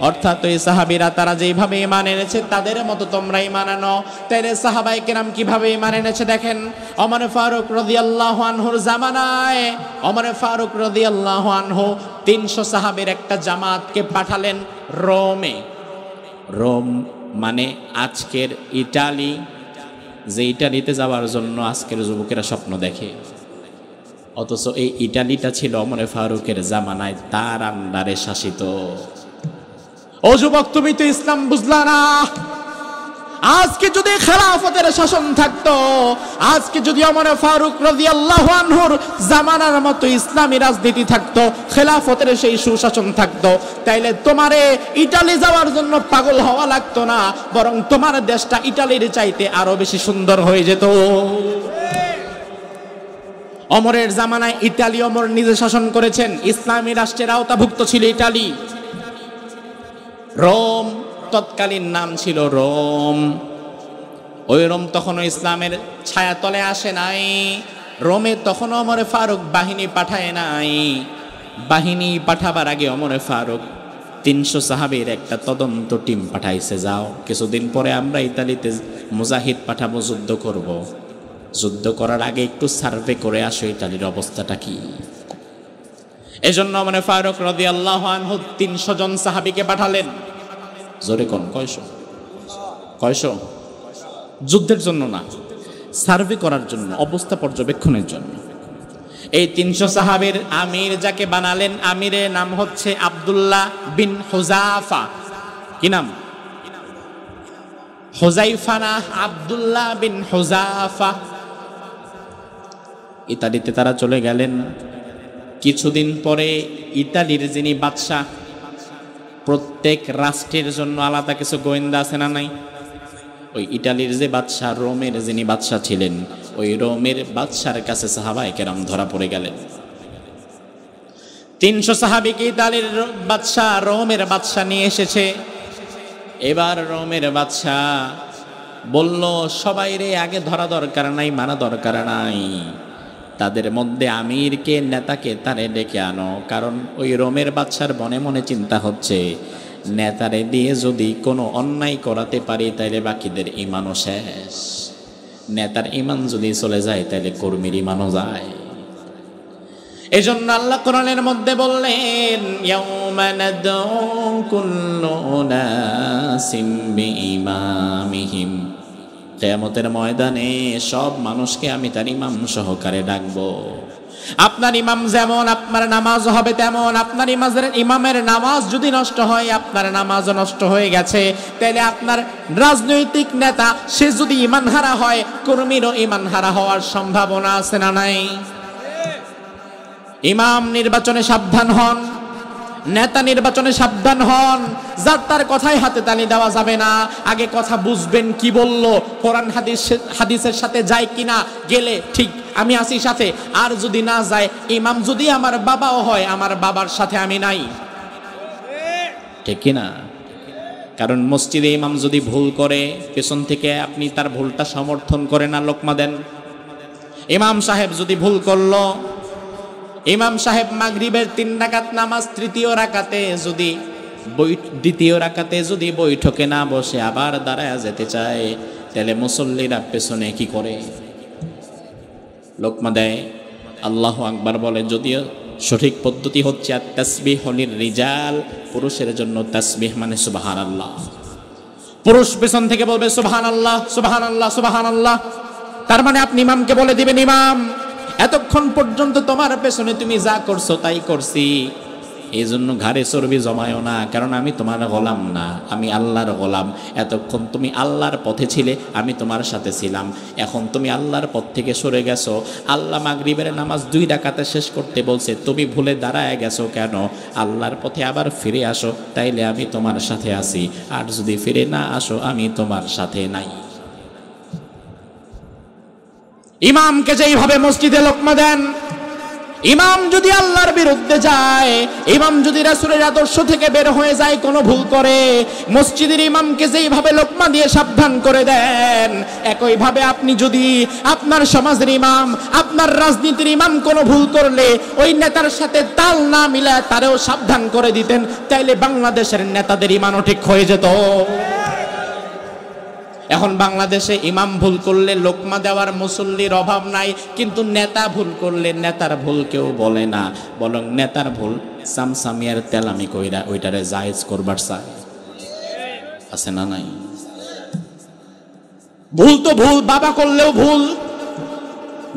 অর্থাৎ ওই সাহাবীরা তারা যেইভাবে ঈমান এনেছে তাদের মতো তোমরা ঈমান আনো। তাইলে সাহাবায়ে কেরাম কিভাবে ঈমান এনেছে দেখেন। ওমর ফারুক রাদিয়াল্লাহু আনহুর জামানায় ওমর ফারুক রাদিয়াল্লাহু আনহু 300 সাহাবীর একটা জামাতকে পাঠালেন রোমে। রোম মানে আজকের ইটালি, যে ইটালিতে যাওয়ার জন্য আজকের যুবকেরা স্বপ্ন দেখে, অথচ এই ইটালিটা ছিল ওমর ফারুকের জামানায় তার আন্ডারে শাসিত। ও যুবক, তুমি তো ইসলাম বুঝলা না। আজকে যদি খেলাফতের শাসন থাকতো, আজকে যদি ওমর ফারুক রাদিয়াল্লাহু আনহুর জামানার মতো ইসলামী রাজনীতি থাকতো, খেলাফতের সেই সুশাসন থাকতো, তাইলে তোমারে ইটালি যাওয়ার জন্য পাগল হওয়া লাগতো না, বরং তোমার দেশটা ইটালির চাইতে আরো বেশি সুন্দর হয়ে যেত। ওমরের জামানায় ইতালি ওমর নিজে শাসন করেছেন, ইসলামী রাষ্ট্রের আওতাভুক্ত ছিল ইটালি। রোম তৎকালীন নাম ছিল রোম। ওই রোম তখনও ইসলামের ছায়াতলে আসে নাই। রোমে তখনও ওমর ফারুক বাহিনী পাঠায় নাই। বাহিনী পাঠাবার আগে ওমর ফারুক 300 সাহাবীর একটা তদন্ত টিম পাঠাইছে, যাও কিছুদিন পরে আমরা ইতালিতে মুজাহিদ পাঠাবো, যুদ্ধ করব। যুদ্ধ করার আগে একটু সার্ভে করে আসো ইতালির অবস্থাটা কি। এজন্য ওমর ফারুক রাদিয়াল্লাহু আনহু 300 জন সাহাবীকে পাঠালেন। জোরে কোন কয়শো? যুদ্ধের জন্য না, সার্ভে করার জন্য, অবস্থা পর্যবেক্ষণের জন্য। এই 300 সাহাবীর আমির যাকে বানালেন, আমিরের নাম হচ্ছে আব্দুল্লাহ বিন হুযাফা। কি নাম? হুযাইফা না, আব্দুল্লাহ বিন হুযাফা। ইতালিতে তারা চলে গেলেন। কিছুদিন পরে ইতালির যিনি বাদশাহ, প্রত্যেক রাষ্ট্রের জন্য আলাদা কিছু গোয়েন্দা আছে না নাই? ওই ইটালির যে বাদশাহ, রোমের যিনি বাদশাহ ছিলেন, ওই রোমের বাদশার কাছে সাহাবায়ে কেরাম ধরা পড়ে গেলেন। 300 সাহাবীকে ইতালির বাদশাহ, রোমের বাদশাহ নিয়ে এসেছে। এবার রোমের বাদশাহ বলল, সবাই রে আগে ধরা দরকার নাই, মানা দরকার নাই, তাদের মধ্যে আমিরকে, নেতাকে তারে ডেকে আনো। কারণ ওই রোমের বাদশার মনে মনে চিন্তা হচ্ছে, নেতারে দিয়ে যদি কোনো অন্যায় করাতে পারি তাইলে বাকিদের ঈমানও শেষ। নেতার ঈমান যদি চলে যায় তাইলে কর্মীর ঈমানও যায়। এজন্য আল্লাহ কোরআনের মধ্যে বললেন, ইয়াউমা নাদউ কুল্লু উনাসিম বিইমামিহিম। কিয়ামতের ময়দানে সব মানুষকে আমি তার ইমাম সহকারে ডাকবো। আপনার ইমাম যেমন, আপনার নামাজ হবে তেমন। আপনার ইমামের নামাজ যদি নষ্ট হয়, আপনার নামাজও নষ্ট হয়ে গেছে। তাহলে আপনার রাজনৈতিক নেতা সে যদি ঈমান হারা হয়, কর্মীরও ঈমান হারা হওয়ার সম্ভাবনা আছে না নাই? ইমাম নির্বাচনে সাবধান হন, নেতা নির্বাচনে সাবধান হন। যার তার কথাই হাতে তালি দেওয়া যাবে না। আগে কথা বুঝবেন কি বলল, কোরআন হাদিসের সাথে যায় কিনা, গেলে ঠিক আমি আছি সাথে, আর যদি না যায়, ইমাম যদি আমার বাবাও হয়, আমার বাবার সাথে আমি নাই, ঠিক কিনা? কারণ মসজিদে ইমাম যদি ভুল করে, পেছন থেকে আপনি তার ভুলটা সমর্থন করে না, লোকমা দেন। ইমাম সাহেব যদি ভুল করলো, ইমাম সাহেব মাগরিবের 3 রাকাত নামাজ দ্বিতীয় রাকাতে যদি বৈঠকে না বসে আবার দাঁড়ায় যেতে চায়, তাহলে মুসল্লিরা পেছনে কি করে? লোকমা দেয়, আল্লাহু আকবার বলে। যদিও সঠিক পদ্ধতি হচ্ছে আর তাসবিহ হলির রিজাল, পুরুষের জন্য তাসবিহ মানে সুবহানাল্লাহ। পুরুষ পেছন থেকে বলবে সুবহানাল্লাহ সুবহানাল্লাহ সুবহানাল্লাহ। তার মানে আপনি ইমামকে বলে দিবেন, ইমাম এতক্ষণ পর্যন্ত তোমার পেছনে তুমি যা করছো তাই করছি, এই জন্য ঘাড়ে চর্বি জমায়ও না, কারণ আমি তোমার গোলাম না, আমি আল্লাহর গোলাম। এতক্ষণ তুমি আল্লাহর পথে ছিলে, আমি তোমার সাথে ছিলাম, এখন তুমি আল্লাহর পথ থেকে সরে গেছো। আল্লাহ মাগরিবের নামাজ 2 রাকাতে শেষ করতে বলছে, তুমি ভুলে দাঁড়ায় গেছো কেন? আল্লাহর পথে আবার ফিরে আসো, তাইলে আমি তোমার সাথে আছি, আর যদি ফিরে না আসো আমি তোমার সাথে নাই। ইমামকে যেইভাবে মসজিদে লোকমা দেন, ইমাম যদি আল্লাহর বিরুদ্ধে যায়, ইমাম যদি রাসূলের আদর্শ থেকে বের হয়ে যায়, কোনো ভুল করে, মসজিদের ইমামকে যেইভাবে লোকমা দিয়ে সাবধান করে দেন, একইভাবে আপনি যদি আপনার সমাজের ইমাম, আপনার রাজনীতির ইমাম কোনো ভুল করলে ওই নেতার সাথে তাল না মিলায় তারেও সাবধান করে দিতেন, তাইলে বাংলাদেশের নেতাদের ইমানও ঠিক হয়ে যেত। এখন বাংলাদেশে ইমাম ভুল করলে লোকমা দেওয়ার মুসল্লির অভাব নাই, কিন্তু নেতা ভুল করলে নেতার ভুল কেউ বলে না, বরং নেতার ভুল সামসামিয়ার তেলামি কইরা ওইটারে জায়েজ করবার চায়। আছে না নাই? ভুল তো ভুল, বাবা করলেও ভুল,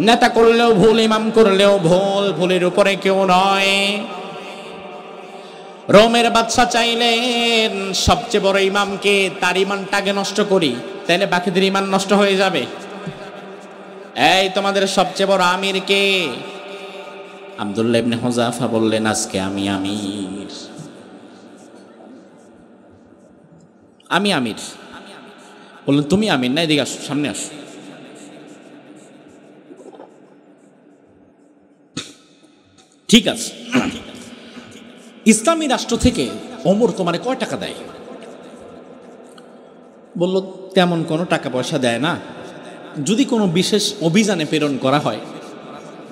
নেতা করলেও ভুল, ইমাম করলেও ভুল, ভুলের উপরে কেউ নয়। রোমের বাদশা চাইলেন সবচেয়ে বড় ইমামকে, তার ইমানটাকে নষ্ট করি, তাহলে বাকিদের ইমান নষ্ট হয়ে যাবে। এই তোমাদের সবচেয়ে বড় আমির কে? আব্দুল্লাহ ইবনে হুযাফা বললেন, আজকে আমি আমির, আমি আমির। বললেন, তুমি আমির না, এদিকে আসো, সামনে আসো। ঠিক আছে, ইসলামী রাষ্ট্র থেকে ওমর তোমারে কয় টাকা দেয়? বলল, তেমন কোনো টাকা পয়সা দেয় না, যদি কোনো বিশেষ অভিযানে প্রেরণ করা হয়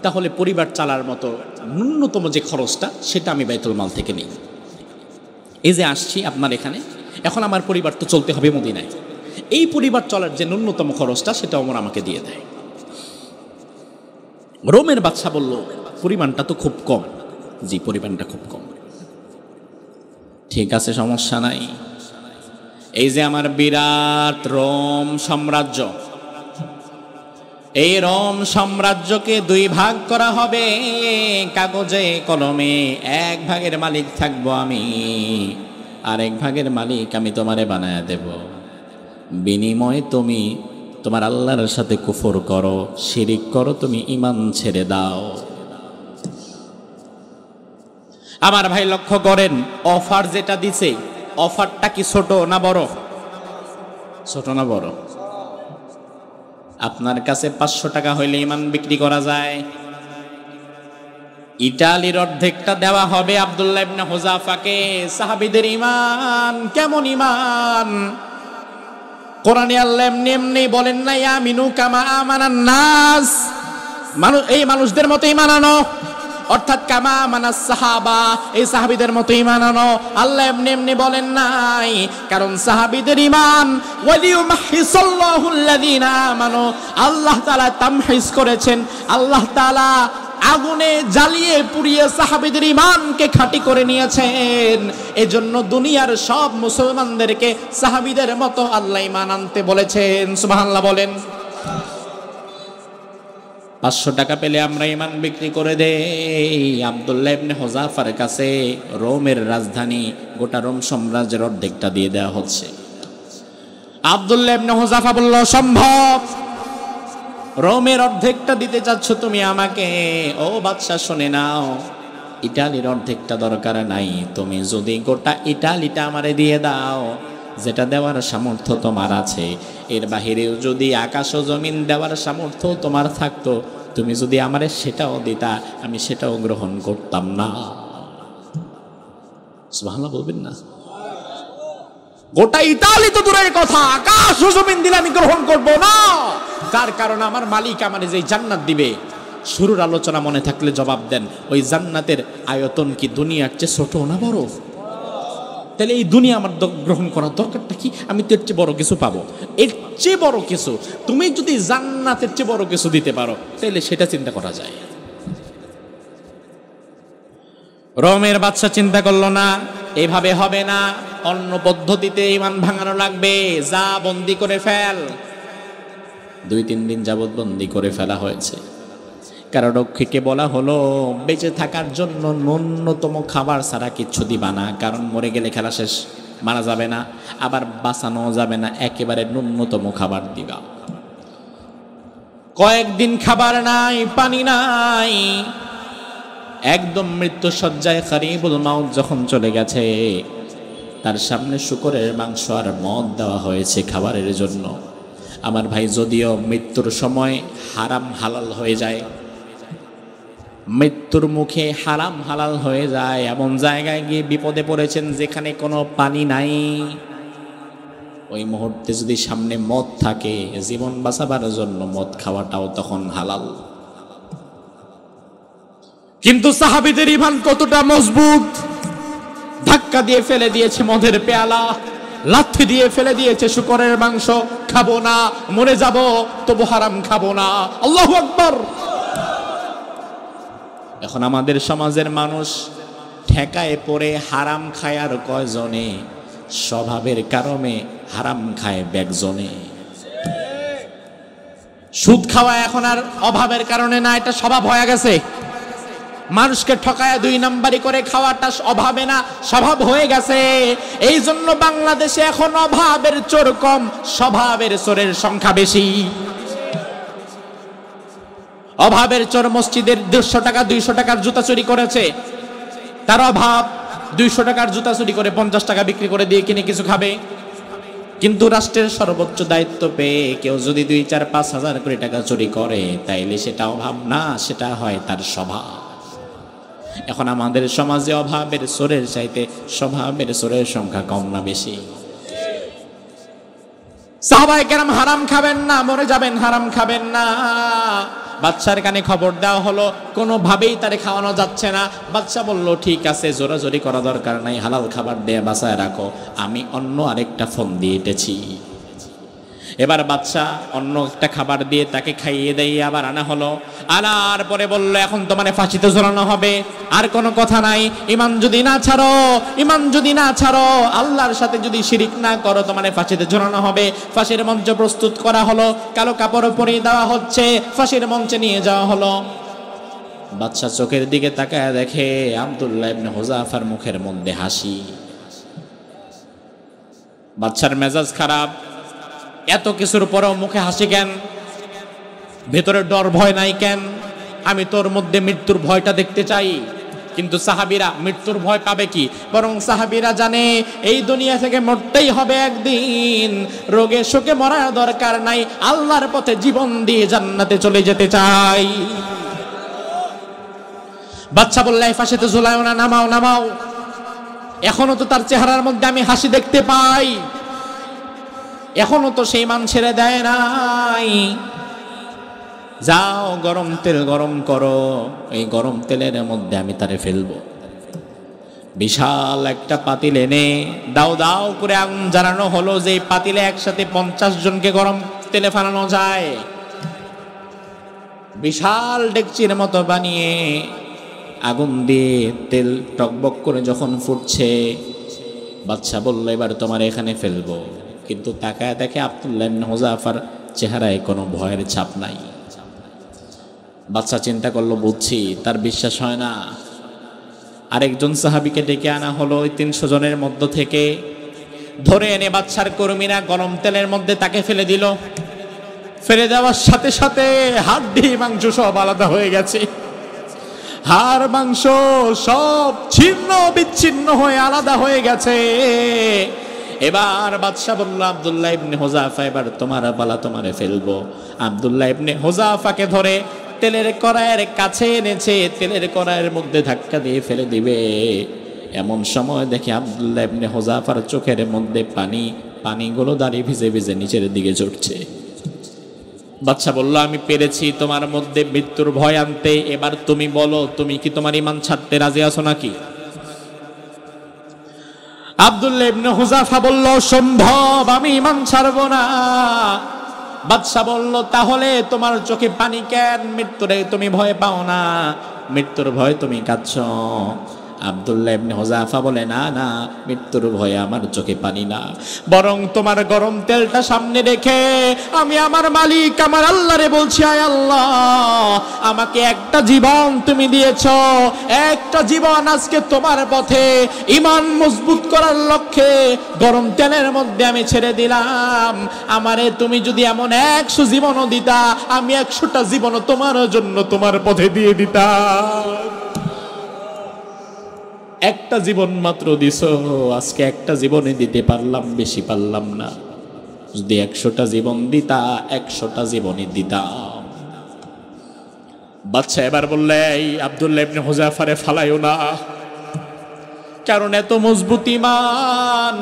তাহলে পরিবার চালার মতো ন্যূনতম যে খরচটা সেটা আমি বাইতুল মাল থেকে নিই। এই যে আসছি আপনার এখানে, এখন আমার পরিবার তো চলতে হবে মদিনায়, এই পরিবার চলার যে ন্যূনতম খরচটা সেটা ওমর আমাকে দিয়ে দেয়। রোমের বাদশা বলল, পরিমাণটা তো খুব কম। জি, পরিমাণটা খুব কম। ঠিক আছে, সমস্যা নাই। এই যে আমার বিরাট রোম সাম্রাজ্য, এই রোম সাম্রাজ্যকে 2 ভাগ করা হবে কাগজে কলমে। 1 ভাগের মালিক থাকবো আমি, আর 1 ভাগের মালিক আমি তোমারে বানায়া দেব। বিনিময়ে তুমি তোমার আল্লাহর সাথে কুফর করো, শিরিক করো, তুমি ঈমান ছেড়ে দাও। আমার ভাই লক্ষ্য করেন, অফার যেটা দিছে, অফারটা কি ছোট না বড়? ছোট না বড়? আপনার কাছে 500 টাকা হইলে ঈমান বিক্রি করা যায়। ইটালির অর্ধেকটা দেওয়া হবে আব্দুল্লাহ ইবনে হুযাফাকে। সাহাবীদের ঈমান কেমন ঈমান? কোরআনে আল্লাহ এমনি বলেন না, আমিনু কামা আমানান নাস, মানুষ এই মানুষদের মতো ঈমান আনো, অর্থাৎ কামা মানাস সাহাবা, এই সাহাবীদের মতো ঈমান আনো। আল্লাহ এমনি বলেন নাই, কারণ সাহাবীদের ঈমান ওয়ালিউমাহিসাল্লাহু আল্লাযীনা আমানু, আল্লাহ তাআলা তামহিস করেছেন, আল্লাহ তাআলা আগুনে জ্বালিয়ে পুড়িয়ে সাহাবীদের ঈমানকে খাঁটি করে নিয়েছেন। এজন্য দুনিয়ার সব মুসলমানদেরকে সাহাবীদের মতো আল্লাহ ঈমান আনতে বলেছেন। সুবহানাল্লাহ বলেন। 500 টাকা পেলে আমরা ঈমান বিক্রি করে দেই। আব্দুল্লাহ ইবনে হুযাফার কাছে রোমের রাজধানী, গোটা রোম সাম্রাজ্যের অর্ধেকটা দিয়ে দেওয়া হচ্ছে। আব্দুল্লাহ ইবনে হুযাফা বলল, সম্ভব? রোমের অর্ধেকটা দিতে চাচ্ছ তুমি আমাকে? ও বাদশা, শুনে নাও, ইটালির অর্ধেকটা দরকার নাই, তুমি যদি গোটা ইটালিটা আমারে দিয়ে দাও, যেটা দেওয়ার সামর্থ্য তোমার আছে, এর বাহিরেও যদি আকাশ ও জমিন দেওয়ার সামর্থ্য তোমার থাকতো, তুমি যদি আমারে সেটাও দিতা, আমি সেটাও গ্রহণ করতাম না। সুবহানাল্লাহ বলবেন না? গোটা ইতালি তো দূরের কথা, আকাশ ও জমিন দিলে আমি গ্রহণ করব না। তার কারণ আমার মালিক আমারে যে জান্নাত দিবে, শুরুর আলোচনা মনে থাকলে জবাব দেন, ওই জান্নাতের আয়তন কি দুনিয়ার চেয়ে ছোট না বড়? তাহলে এই দুনিয়া আমার গ্রহণ করার দরকারটা কি? আমি তো এর চেয়ে বড় কিছু পাবো, এর চেয়ে বড় কিছু। তুমি যদি জান্নাতের চেয়ে বড় কিছু দিতে পারো তাহলে সেটা চিন্তা করা যায়। রোমের বাদশা চিন্তা করলো না, এইভাবে হবে না, অন্য পদ্ধতিতে ঈমান ভাঙানো লাগবে। যা বন্দি করে ফেল। 2-3 দিন যাবৎ বন্দি করে ফেলা হয়েছে। কারারক্ষীকে বলা হলো বেঁচে থাকার জন্য ন্যূনতম খাবার ছাড়া কিচ্ছু দিবা না, কারণ মরে গেলে খেলা শেষ, মারা যাবে না, আবার বাঁচানো যাবে না, একেবারে ন্যূনতম খাবার দিবা। কয়েকদিন খাবার নাই, পানি নাই, একদম মৃত্যু শয্যায় কারিবুল মাউত যখন চলে গেছে, তার সামনে শূকরের মাংস আর মদ দেওয়া হয়েছে খাবারের জন্য। আমার ভাই, যদিও মৃত্যুর সময় হারাম হালাল হয়ে যায়, মৃত্যুর মুখে হারাম হালাল হয়ে যায়, এমন জায়গায় গিয়ে বিপদে পড়েছেন যেখানে কোনো পানি নাই, ওই মুহূর্তে যদি সামনে মদ থাকে, জীবন বাঁচাবার জন্য মদ খাওয়াটাও তখন হালাল। কিন্তু সাহাবীদের ঈমান কতটা মজবুত! ধাক্কা দিয়ে ফেলে দিয়েছে মদের পেয়ালা, লাথি দিয়ে ফেলে দিয়েছে শূকরের মাংস। খাবো না, মরে যাব, তবু হারাম খাবো না। আল্লাহু আকবার। এখন আমাদের সমাজের মানুষ ঠেকায় পড়ে হারাম খায় আর কয়জনে? স্বভাবের কারণে হারাম খায় বেকজনে। সুদ খাওয়া এখন আর অভাবের কারণে না, এটা স্বভাব হয়ে গেছে। মানুষকে ঠকায় 2 নাম্বারি করে খাওয়াটা অভাবে না, স্বভাব হয়ে গেছে। এই জন্য বাংলাদেশে এখন অভাবের চোর কম, স্বভাবের চোরের সংখ্যা বেশি। অভাবের চোর মসজিদের 150 টাকা 200 টাকার জুতা চুরি করেছে, তার অভাব 200 টাকার জুতা চুরি করে 50 টাকা বিক্রি করে দিয়ে কিনে কিছু খাবে। কিন্তু রাষ্ট্রের সর্বোচ্চ দায়িত্ব পেয়ে কেউ যদি 2-4-5 হাজার কোটি টাকা চুরি করে, তাইলে সেটা অভাব না, সেটা হয় তার স্বভাব। এখন আমাদের সমাজে অভাবের চোরের চাইতে স্বভাবের চোরের সংখ্যা কম না বেশি? সাহাবায়ে কেরাম হারাম খাবেন না, মরে যাবেন, হারাম খাবেন না। বাদশার কানে খবর দেওয়া হলো, কোনোভাবেই তারে খাওয়ানো যাচ্ছে না। বাদশা বলল, ঠিক আছে, জোরাজোরি করা দরকার নাই, হালাল খাবার দিয়ে বাঁচায় রাখো, আমি অন্য আরেকটা ফোন দিয়ে এটেছি। এবার বাদশা অন্য একটা খাবার দিয়ে তাকে খাইয়ে দিয়ে আবার আনা হলো। আনার পরে বলল, এখন তো মানে ফাঁসিতে ঝোলানো হবে, আর কোনো কথা নাই। ঈমান যদি না ছাড়ো, ঈমান যদি না ছাড়ো, আল্লাহর সাথে যদি শিরিক না করো, তো মানে ফাঁসিতে ঝোলানো হবে। ফাঁসির মঞ্চ প্রস্তুত করা হলো, কালো কাপড় পরিয়ে দেওয়া হচ্ছে, ফাঁসির মঞ্চে নিয়ে যাওয়া হলো। বাদশা চোখের দিকে তাকায় দেখে আব্দুল্লাহ ইবনে হুযাফার মুখের মধ্যে হাসি। বাদশার মেজাজ খারাপ, এত কিছুর পরেও মুখে হাসি কেন? ভেতরে ডর ভয় নাই কেন? আমি তোর মধ্যে মৃত্যুর ভয়টা দেখতে চাই। কিন্তু সাহাবীরা মৃত্যুর ভয় পাবে কি? বরং সাহাবীরা জানে এই দুনিয়া থেকে মরতেই হবে একদিন, রোগে শোকে মরার দরকার নাই, আল্লাহর পথে জীবন দিয়ে জান্নাতে চলে যেতে চাই। বাদশা বললে, ফাঁসিতে ঝুলাও না, নামাও নামাও। এখনো তো তার চেহারার মধ্যে আমি হাসি দেখতে পাই, এখনো তো সেই মান ছেড়ে দেয় নাই। যাও, গরম তেল গরম করো, এই গরম তেলের মধ্যে আমি তারে ফেলবো। বিশাল একটা পাতিল এনে দাও দাও করে আগুন জ্বালানো হলো, যে পাতিলে একসাথে 50 জনকে গরম তেলে ফালানো যায়। বিশাল ডেকচির মতো বানিয়ে আগুন দিয়ে তেল টকবক করে যখন ফুটছে, বাদশা বলল, এবার তোমার এখানে ফেলবো। কিন্তু তাকায় দেখে আব্দুল্লাহ ইবনে হুযাফার চেহারায় কোনো ভয়ের ছাপ নাই। বাদশা চিন্তা করলো, বুঝছি তার বিশ্বাস হয় না। আরেকজন সাহাবীকে ডেকে আনা হলো ওই 300 জনের মধ্য থেকে, ধরে এনে বাদশার কর্মীরা গরম তেলের মধ্যে তাকে ফেলে দিল। ফেলে দেওয়ার সাথে সাথে হাড্ডি মাংস সব আলাদা হয়ে গেছে, হাড় মাংস সব ছিন্ন বিচ্ছিন্ন হয়ে আলাদা হয়ে গেছে। এবার বাদশা বলল, আব্দুল্লাহ ইবনে হুযাফা, এবার তোমার পালা, তোমারে ফেলবো। আব্দুল্লাহ ইবনে হুযাফাকে ধরে তেলের কড়াইয়ের কাছে এনেছে, তেলের কড়াইয়ের মধ্যে ধাক্কা দিয়ে ফেলে দিবে। এমন সময় দেখে আব্দুল্লাহ ইবনে হুযাফার চোখের মধ্যে পানিগুলো দাঁড়িয়ে ভিজে ভিজে নিচের দিকে ঝরছে। বাদশা বলল, আমি পেরেছি তোমার মধ্যে মৃত্যুর ভয় আনতে, এবার তুমি বলো, তুমি কি তোমার ঈমান ছাড়তে রাজি আছো নাকি? আব্দুল্লাহ ইবনে হুযাফা বলল, সম্ভব, আমি ঈমান ছাড়ব না। বাদশা বলল, তাহলে তোমার চোখে পানি কেন? মৃত্যুরে তুমি ভয় পাও না? মৃত্যুর ভয় তুমি কাঁদছো? আব্দুল্লাহ ইবনে হুযাফা বলে, না না, মৃত্যুর ভয়ে আমার চোখে পানি না, বরং তোমার গরম তেলটা সামনে রেখে আমি আমার মালিক, আমার আল্লাহরে বলছি, আয় আল্লাহ, আমাকে একটা জীবন তুমি দিয়েছো, একটা জীবন আজকে তোমার পথে ঈমান মজবুত করার লক্ষ্যে গরম তেলের মধ্যে আমি ছেড়ে দিলাম। আমারে তুমি যদি এমন 100 জীবনও দিতা, আমি 100টা জীবনও তোমার জন্য তোমার পথে দিয়ে দিতাম। একটা জীবন মাত্র দিছো, আজকে একটা জীবনে দিতে পারলাম, বেশি পারলাম না। যদি 100টা জীবন দিতা, 100টা জীবনই দিতাম। বাদশা এবার বললে, এই আব্দুল্লাহ ইবনে হুযাফারে ফালাইও না, কারণ এত মজবুত ঈমান,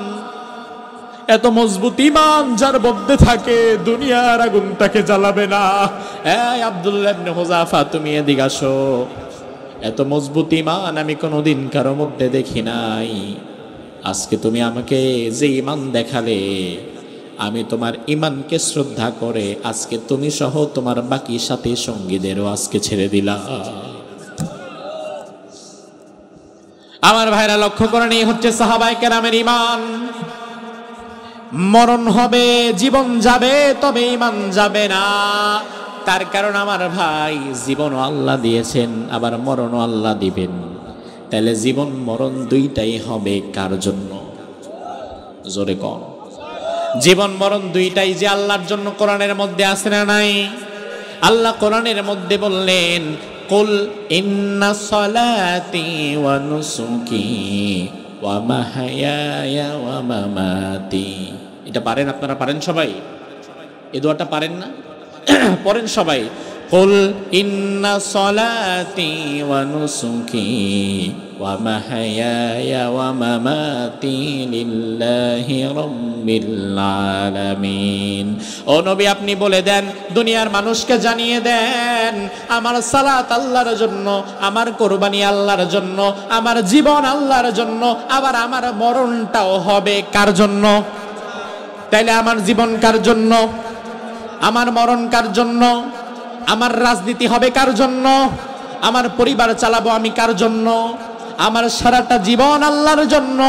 এত মজবুত ঈমান যার মধ্যে থাকে, দুনিয়ার আগুন তাকে জ্বালাবে না। এই আব্দুল্লাহ ইবনে হুযাফা, তুমি এদিকে আসো। এত মজবুত ঈমান আমি কোনোদিন কারো মধ্যে দেখি নাই। আজকে তুমি আমাকে যে ঈমান দেখালে, আমি তোমার ঈমানকে শ্রদ্ধা করে আজকে তুমি সহ তোমার বাকি সাথী সঙ্গীদেরও আজকে ছেড়ে দিলাম। আমার ভাইরা লক্ষ্য করেন, এই হচ্ছে সাহাবায়ে কেরামের ঈমান। মরণ হবে, জীবন যাবে, তবে ঈমান যাবে না। তার কারণ আমার ভাই, জীবনও আল্লাহ দিয়েছেন, আবার মরণও আল্লাহ দিবেন। তাহলে জীবন মরণ দুইটাই হবে কার জন্য? জোরে কর। জীবন মরণ দুইটাই যে আল্লাহর জন্য কোরআনের মধ্যে আছে না নাই? আল্লাহ কোরআনের মধ্যে বললেন, কুল ইন্না সলাতি ওয়া নুসুকি ওয়া মাহইয়ায়া ওয়া মামাতি। এটা পারেন আপনারা? পারেন সবাই? এই দোয়াটা পারেন না? পড়েন সবাই। কুল ইন্না সলাতি ওয়া নুসুকি ওয়া মাহইয়ায়া ওয়া মামাতি লিল্লাহি রাব্বিল আলামিন। ও নবী, আপনি বলে দেন, দুনিয়ার মানুষকে জানিয়ে দেন, আমার সালাত আল্লাহর জন্য, আমার কুরবানি আল্লাহর জন্য, আমার জীবন আল্লাহর জন্য, আবার আমার মরণটাও হবে কার জন্য? তাইলে আমার জীবন কার জন্য? আমার মরণ কার জন্য? আমার রাজনীতি হবে কার জন্য? আমার পরিবার চালাবো আমি কার জন্য? আমার সারাটা জীবন আল্লাহর জন্য।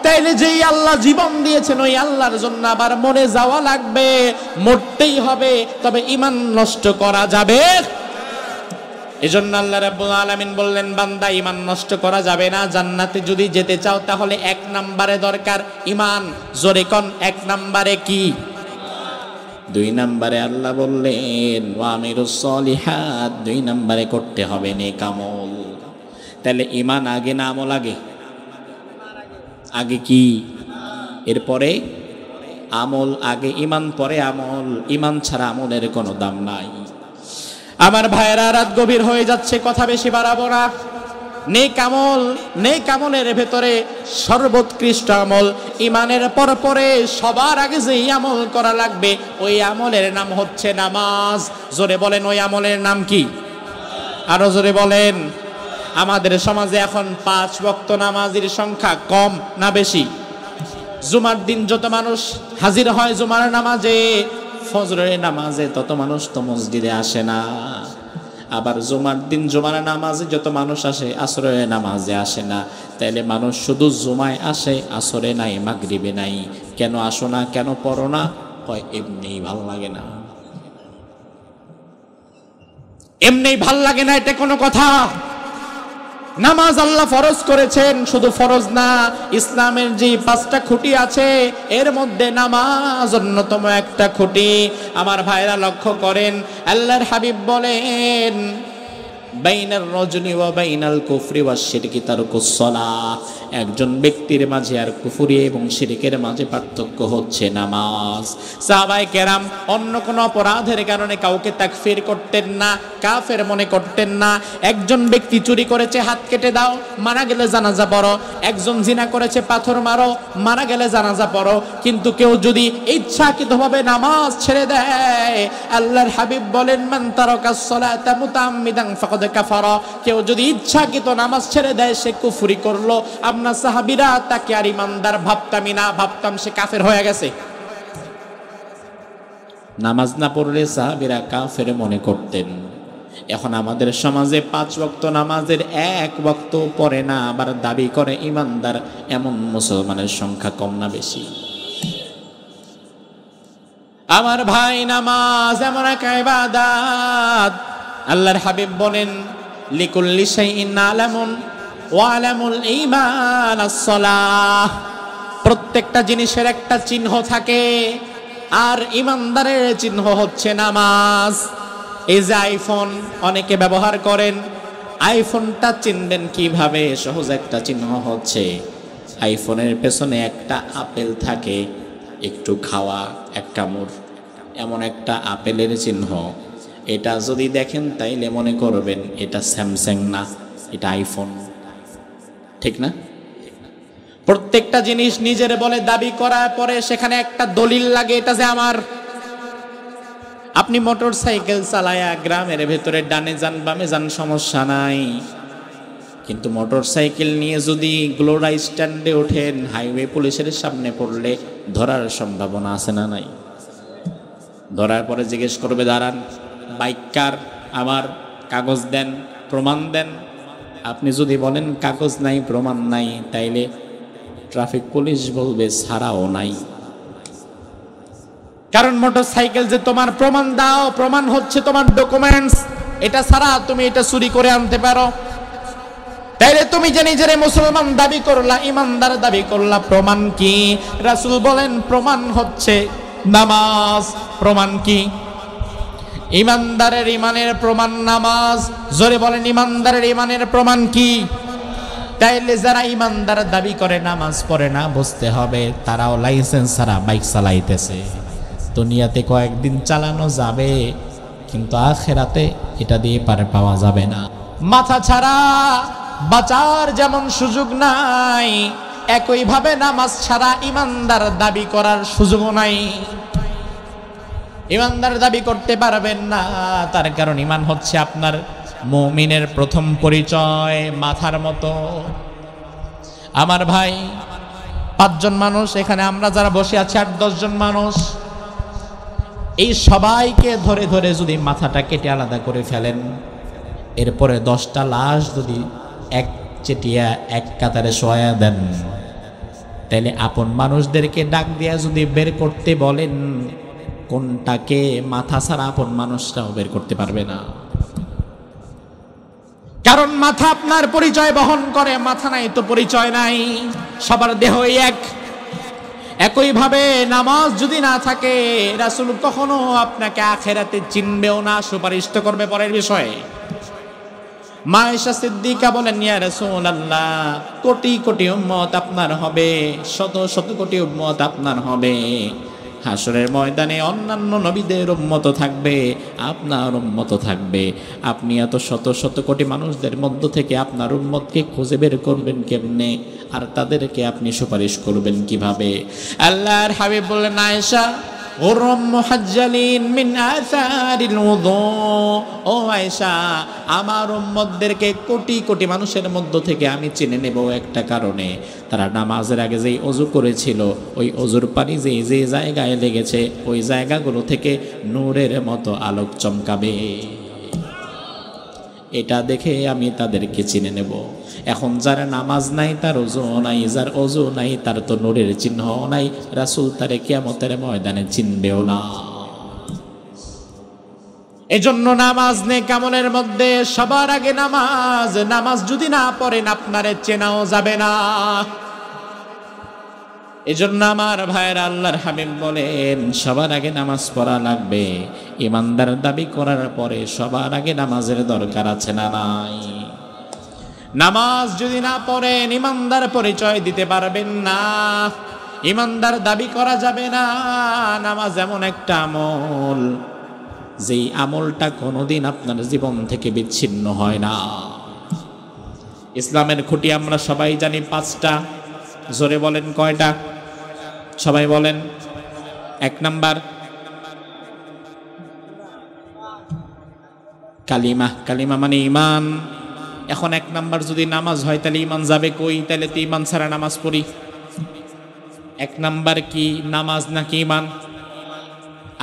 তাইলে যেই আল্লাহ জীবন দিয়েছেন, ওই আল্লাহর জন্য আবার মরে যাওয়া লাগবে, মরতেই হবে, তবে ঈমান নষ্ট করা যাবে। এজন্য আল্লাহ রাব্বুল আলামিন বললেন, বান্দা, ঈমান নষ্ট করা যাবে না। জান্নাতে যদি যেতে চাও, তাহলে 1 নম্বরে দরকার ঈমান। জোরে কোন, 1 নম্বরে কি? 2 নম্বরে আল্লাহ বললেন, ওয়া আমিরুস সলিহাত, 2 নম্বরে করতে হবে নেক আমল। তাহলে ঈমান আগে না আমল আগে? আগে কি? এরপরে আমল, আগে ঈমান পরে আমল। ঈমান ছাড়া আমলের কোনো দাম নাই। আমার ভাইয়েরা, রাত গভীর হয়ে যাচ্ছে, কথা বেশি বাড়াবো না। নেক আমল, নেক আমলের ভেতরে সর্বোৎকৃষ্ট আমল, ঈমানের পরে সবার আগে যে আমল করা লাগবে, ওই আমলের নাম হচ্ছে নামাজ। জোরে বলেন, ওই আমলের নাম কি? আরো জোরে বলেন। আমাদের সমাজে এখন 5 ওয়াক্ত নামাজের সংখ্যা কম না বেশি? জুমার দিন যত মানুষ হাজির হয় জুমার নামাজে, ফজরের নামাজে, তত মানুষ তো মসজিদে আসে না। আবার জুমার দিন জুমার নামাজে যত মানুষ আসে, আসরের নামাজে আসে না। তাইলে মানুষ শুধু জুমায় আসে, আসরে নাই, মাগরিবে নাই। কেন আসো না? কেন পড়ো না? হয় এমনি ভাল লাগে না। এমনি ভাল লাগে না, এটা কোনো কথা? নামাজ আল্লাহ ফরজ করেছেন, শুধু ফরজ না, ইসলামের যে 5টা খুঁটি আছে, এর মধ্যে নামাজ অন্যতম একটা খুঁটি। আমার ভাইরা লক্ষ্য করেন, আল্লাহর হাবিব বলেন, বাইনার রজনী ওয়া বাইনাল কুফরি ওয়াশ শিরকি তারকুস সালাহ। একজন ব্যক্তির মাঝে আর কুফরি এবং শিরকের মাঝে পার্থক্য হচ্ছে নামাজ। সাহাবায়ে কেরাম অন্য কোনো অপরাধের কারণে কাউকে তাকফির করতেন না, কাফের মনে করতেন না। একজন ব্যক্তি চুরি করেছে, হাত কেটে দাও, মারা গেলে জানাজা পড়ো। একজন জিনা করেছে, পাথর মারো, মারা গেলে জানাজা পড়ো। কিন্তু কেউ যদি ইচ্ছাকৃতভাবে নামাজ ছেড়ে দেয়, আল্লাহর হাবিব বলেন, মান তারাকাস সালাতা মুতাআম্মিদান ফাকাদ ফাকাদ কাফারা, কেউ যদি ইচ্ছাকৃত নামাজ ছেড়ে দেয় সে কুফরি করলো। আপনার সাহাবীরা তাকে আর ইমানদার ভাবতামই না, ভাবতাম সে কাফের হয়ে গেছে। নামাজ না পড়লে সাহাবীরা কাফের মনে করতেন। এখন আমাদের সমাজে 5 ওয়াক্ত নামাজের 1 ওয়াক্ত পড়ে না, আবার দাবি করে ইমানদার, এমন মুসলমানের সংখ্যা কম না বেশি? আমার ভাই, নামাজ এমন এক ইবাদত, আল্লাহর হাবিব বলেন লিকুল্লি শাইইন আলামুন ওয়া আলামুল ঈমান আস-সালাহ। প্রত্যেকটা জিনিসের একটা চিহ্ন থাকে, আর ইমানদারের চিহ্ন হচ্ছে নামাজ। এই যে আইফোন অনেকে ব্যবহার করেন, আইফোনটা চিনবেন কিভাবে? সহজ একটা চিহ্ন হচ্ছে আইফোনের পেছনে একটা আপেল থাকে, একটু খাওয়া এক কামড়, এমন একটা আপেলের চিহ্ন। এটা যদি দেখেন তাইলে মনে করবেন এটা স্যামসাং না, এটা আইফোন। ঠিক না? প্রত্যেকটা জিনিস নিজের বলে দাবি করার পরে সেখানে একটা দলিল লাগে, এটা যে আমার। আপনি মোটর সাইকেল চালায়া গ্রামের ভেতরে ডানে যান বামে যান, সমস্যা নাই, কিন্তু মোটর সাইকেল নিয়ে যদি গ্লোরা স্ট্যান্ডে ওঠেন, হাইওয়ে পুলিশের সামনে পড়লে ধরার সম্ভাবনা আছে না নাই? ধরার পরে জিজ্ঞেস করবে, দাঁড়ান, বাইক কার? আমার, কাগজ দেন, প্রমাণ দেন। আপনি যদি বলেন কাগজ নাই, প্রমাণ নাই, তাইলে ট্রাফিক পুলিশ বলবে ছাড়াও নাই। কারণ মোটর সাইকেল যে তোমার, প্রমাণ দাও, প্রমাণ হচ্ছে তোমার ডকুমেন্টস, এটা ছাড়া তুমি এটা চুরি করে আনতে পারো। তাইলে তুমি যে নিজের মুসলমান দাবি করলা, ইমানদার দাবি করলা, প্রমাণ কি? রাসূল বলেন প্রমাণ হচ্ছে নামাজ। প্রমাণ কি? ইমানদারের ইমানের প্রমাণ নামাজ। জোরে বলেন, ইমানদারের ইমানের প্রমাণ কি? তাইলে যারা ইমানদার দাবি করে নামাজ পড়ে না, বুঝতে হবে তারাও লাইসেন্স ছাড়া বাইক চালাইতেছে। দুনিয়াতে কয়েকদিন চালানো যাবে, কিন্তু আখিরাতে এটা দিয়ে পার পাওয়া যাবে না। মাথা ছাড়া বাঁচার যেমন সুযোগ নাই, একইভাবে নামাজ ছাড়া ইমানদার দাবি করার সুযোগও নাই। ইমানদার দাবি করতে পারবেন না, তার কারণ ইমান হচ্ছে আপনার মুমিনের প্রথম পরিচয়, মাথার মতো। আমার ভাই, 5 জন মানুষ এখানে, আমরা যারা বসে আছি 8-10 জন মানুষ, এই সবাইকে ধরে ধরে যদি মাথাটা কেটে আলাদা করে ফেলেন, এরপরে 10টা লাশ যদি এক চেটিয়া এক কাতারে শোয়া দেন, তাইলে আপন মানুষদেরকে ডাক দিয়া যদি বের করতে বলেন, কোনটাকে মাথা ছাড়া আপন মানুষরাও বের করতে পারবে না। কারণ মাথা আপনার পরিচয় বহন করে, মাথা নাই তো পরিচয় নাই। সবার দেহই এক। একইভাবে নামাজ যদি না থাকে, রাসূল কখনো আপনাকে আখিরাতে চিনবেও না, সুপারিশ তো করবে পরের বিষয়ে। মা আয়েশা সিদ্দিকা বলেন, ইয়া রাসূলুল্লাহ, কোটি কোটি উম্মত আপনার হবে, শত শত কোটি উম্মত আপনার হবে, হাসরের ময়দানে অন্যান্য নবীদের উম্মত থাকবে, আপনার উম্মত থাকবে, আপনি এত শত শত কোটি মানুষদের মধ্য থেকে আপনার উম্মতকে খুঁজে বের করবেন কেমনে? আর তাদেরকে আপনি সুপারিশ করবেন কিভাবে? আল্লাহর হাবিব বললেন, আয়েশা, গুররাম মুহাজ্জালিন মিন আসারিল উযু, ও আয়েশা, আমার উম্মতদেরকে কোটি কোটি মানুষের মধ্য থেকে আমি চিনে নেব একটা কারণে, তারা নামাজের আগে যেই ওযু করেছিল, ওই ওযুর পানি যেই যে জায়গায় লেগেছে, ওই জায়গাগুলো থেকে নূরের মতো আলোক চমকাবে। এটা দেখে আমি তাদেরকে চিনে নেব। এখন যার নামাজ নাই, তার ওযু নাই, যার ওযু নাই, তার তো নূরের চিহ্ন নাই, রাসূল তারে কিয়ামতের ময়দানে চিনবেও না। এজন্য নামাজ নেক আমলের মধ্যে সবার আগে নামাজ। নামাজ যদি না পড়েন, আপনারে চেনাও যাবে না। এজন্য আমার ভাইয়েরা, আল্লাহর হাবিব বলেন সবার আগে নামাজ পড়া লাগবে। ইমানদার দাবি করার পরে সবার আগে নামাজের দরকার আছে না নাই? নামাজ যদি না পড়েন, ইমানদার পরিচয় দিতে পারবেন না, ইমানদার দাবি করা যাবে না। নামাজ এমন একটা আমল, যেই আমলটা কোনোদিন আপনার জীবন থেকে বিচ্ছিন্ন হয় না। ইসলামের খুঁটি আমরা সবাই জানি 5টা। জোরে বলেন, কয়টা? সবাই বলেন। 1 নাম্বার কালিমা, কালিমা মানে ঈমান। এখন এক নাম্বার যদি নামাজ হয় তাহলে ঈমান যাবে কই? তাহলে তো ঈমান ছাড়া নামাজ পড়ি। এক নাম্বার কি নামাজ নাকি ঈমান?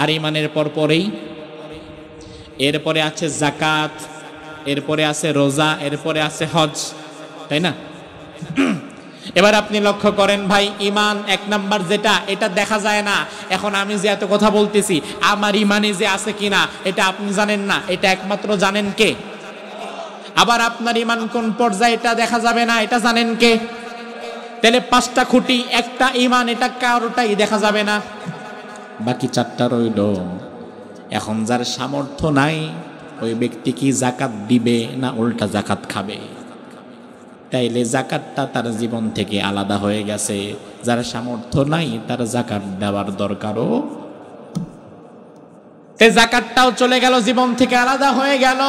আর ঈমানের পরেই এরপরে আছে যাকাত, এরপরে আছে রোজা, এরপরে আছে হজ, তাই না? এবার আপনি লক্ষ্য করেন ভাই, ঈমান এক নাম্বার যেটা, এটা দেখা যায় না। এখন আমি যে এত কথা বলতেছি, আমার ঈমানে যে আছে কিনা এটা আপনি জানেন না, এটা একমাত্র জানেন কে? আবার আপনার ঈমান কোন পর্যায়ে এটা দেখা যাবে না, এটা জানেন কে? তাহলে 5টা খুঁটি, একটা ঈমান, এটা কারোটাই দেখা যাবে না, বাকি 4টা রইল। এখন যার সামর্থ্য নাই ওই ব্যক্তি কি যাকাত দিবে না উল্টা যাকাত খাবে? তাইলে যাকাতটা তার জীবন থেকে আলাদা হয়ে গেছে। যার সামর্থ্য নাই তার যাকাত দেওয়ার দরকারও, তে যাকাতটাও চলে গেল, জীবন থেকে আলাদা হয়ে গেল।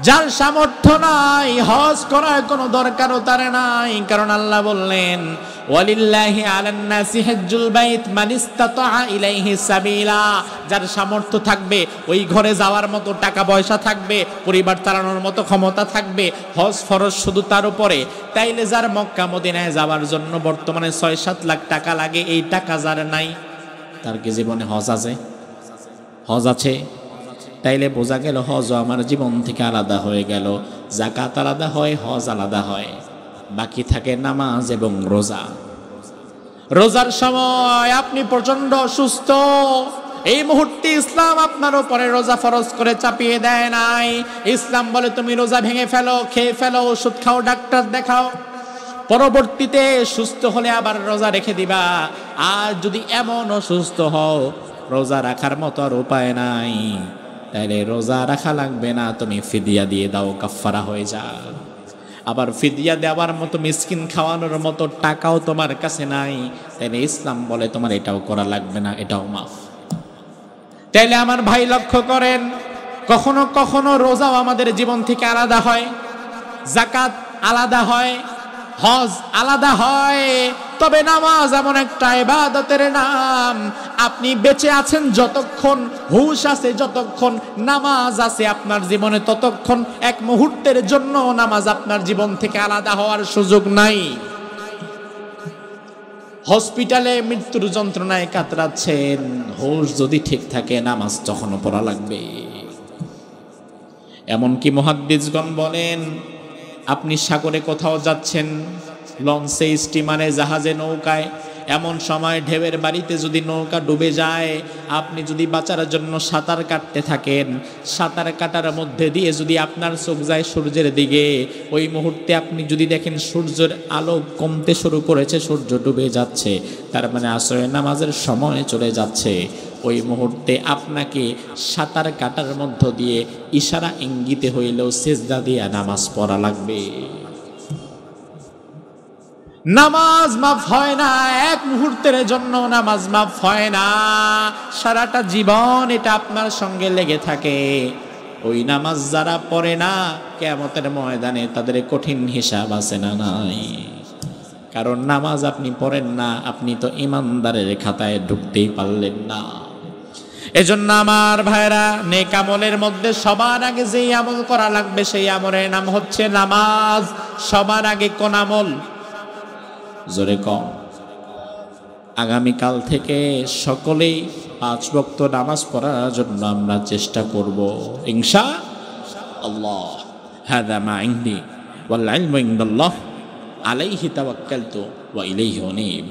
যার সামর্থ্য নাই হজ করার কোনো দরকারও তার নাই, কারণ আল্লাহ বললেন ওয়ালিল্লাহি আলান নাসি হজ্জুল বাইত মান ইসতাতা ইলাইহি সাবিলা। যার সামর্থ্য থাকবে, ওই ঘরে যাওয়ার মতো টাকা পয়সা থাকবে, পরিবার চালানোর মতো ক্ষমতা থাকবে, হজ ফরজ শুধু তার উপরে। তাইলে যার মক্কা মদিনায় যাওয়ার জন্য বর্তমানে 6-7 লাখ টাকা লাগে, এই টাকা যার নাই, তার কি জীবনে হজ আছে? হজ আছে? তাইলে বোঝা গেল হজও আমার জীবন থেকে আলাদা হয়ে গেল। যাকাত আলাদা হয়, হজ আলাদা হয়, বাকি থাকে নামাজ এবং রোজা। রোজার সময় আপনি প্রচন্ড অসুস্থ, এই মুহূর্তে ইসলাম আপনার উপরে রোজা ফরজ করে চাপিয়ে দেয় নাই। ইসলাম বলে তুমি রোজা ভেঙে ফেলো, খেয়ে ফেলো, ওষুধ খাও, ডাক্তার দেখাও, পরবর্তীতে সুস্থ হলে আবার রোজা রেখে দিবা। আর যদি এমন অসুস্থ হও রোজা রাখার মতো আর উপায় নাই, তাইলে রোজা রাখা লাগবে না, তুমি ফিদিয়া দিয়ে দাও, কাফারা হয়ে যা। আবার ফিদিয়া দেওয়ার মতো, মিসকিন খাওয়ানোর মতো টাকাও তোমার কাছে নাই, তাইলে ইসলাম বলে তোমার এটাও করা লাগবে না, এটাও মাফ। তাইলে আমার ভাই লক্ষ্য করেন, কখনো কখনো রোজাও আমাদের জীবন থেকে আলাদা হয়, যাকাত আলাদা হয়, হজ আলাদা হয়। তবে নামাজ এমন একটা ইবাদতের নাম, আপনি বেঁচে আছেন যতক্ষণ, হুঁশ আছে যতক্ষণ, নামাজ আছে আপনার জীবনে ততক্ষণ। এক মুহূর্তের জন্য নামাজ আপনার জীবন থেকে আলাদা হওয়ার সুযোগ নাই। হসপিটালে মৃত্যুর যন্ত্রণায় কাতরাচ্ছেন, হুঁশ যদি ঠিক থাকে নামাজ তখনও পড়া লাগবে। এমনকি মুহাদ্দিসগণ বলেন, আপনি সাগরে কোথাও যাচ্ছেন, লঞ্চে, স্টিমারে, জাহাজে, নৌকায়, এমন সময় ঢেউয়ের বাড়িতে যদি নৌকা ডুবে যায়, আপনি যদি বাঁচার জন্য সাঁতার কাটতে থাকেন, সাঁতার কাটার মধ্যে দিয়ে যদি আপনার চোখ যায় সূর্যের দিকে, ওই মুহূর্তে আপনি যদি দেখেন সূর্যের আলো কমতে শুরু করেছে, সূর্য ডুবে যাচ্ছে, তার মানে আসরে নামাজের সময় চলে যাচ্ছে, ওই মুহূর্তে আপনাকে সাঁতার কাটার মধ্য দিয়ে ইশারা ইঙ্গিতে হইলেও সিজদা দিয়ে নামাজ পড়া লাগবে। নামাজ মাফ হয় না, এক মুহূর্তের জন্য নামাজ মাফ হয় না, সারাটা জীবন এটা আপনার সঙ্গে লেগে থাকে। ওই নামাজ যারা পড়ে না, কিয়ামতের ময়দানে তাদের কঠিন হিসাব আছে না নাই? কারণ নামাজ আপনি পড়েন না, আপনি তো ইমানদারের খাতায় ঢুকতেই পারলেন না। এজন্য আমার ভাইরা, নেক আমলের মধ্যে সবার আগে যেই আমল করা লাগবে সেই আমলের নাম হচ্ছে নামাজ। সবার আগে কোন আমল? জোরে কম। আগামীকাল থেকে সকলেই 5 ওয়াক্ত নামাজ পড়ার জন্য আমরা চেষ্টা করব ইনশাআল্লাহ। হাদা মা ইনদি ওয়াল ইলমু ইনদাল্লাহ আলাইহি তাওয়াক্কালতু ওয়া ইলাইহি উনীব।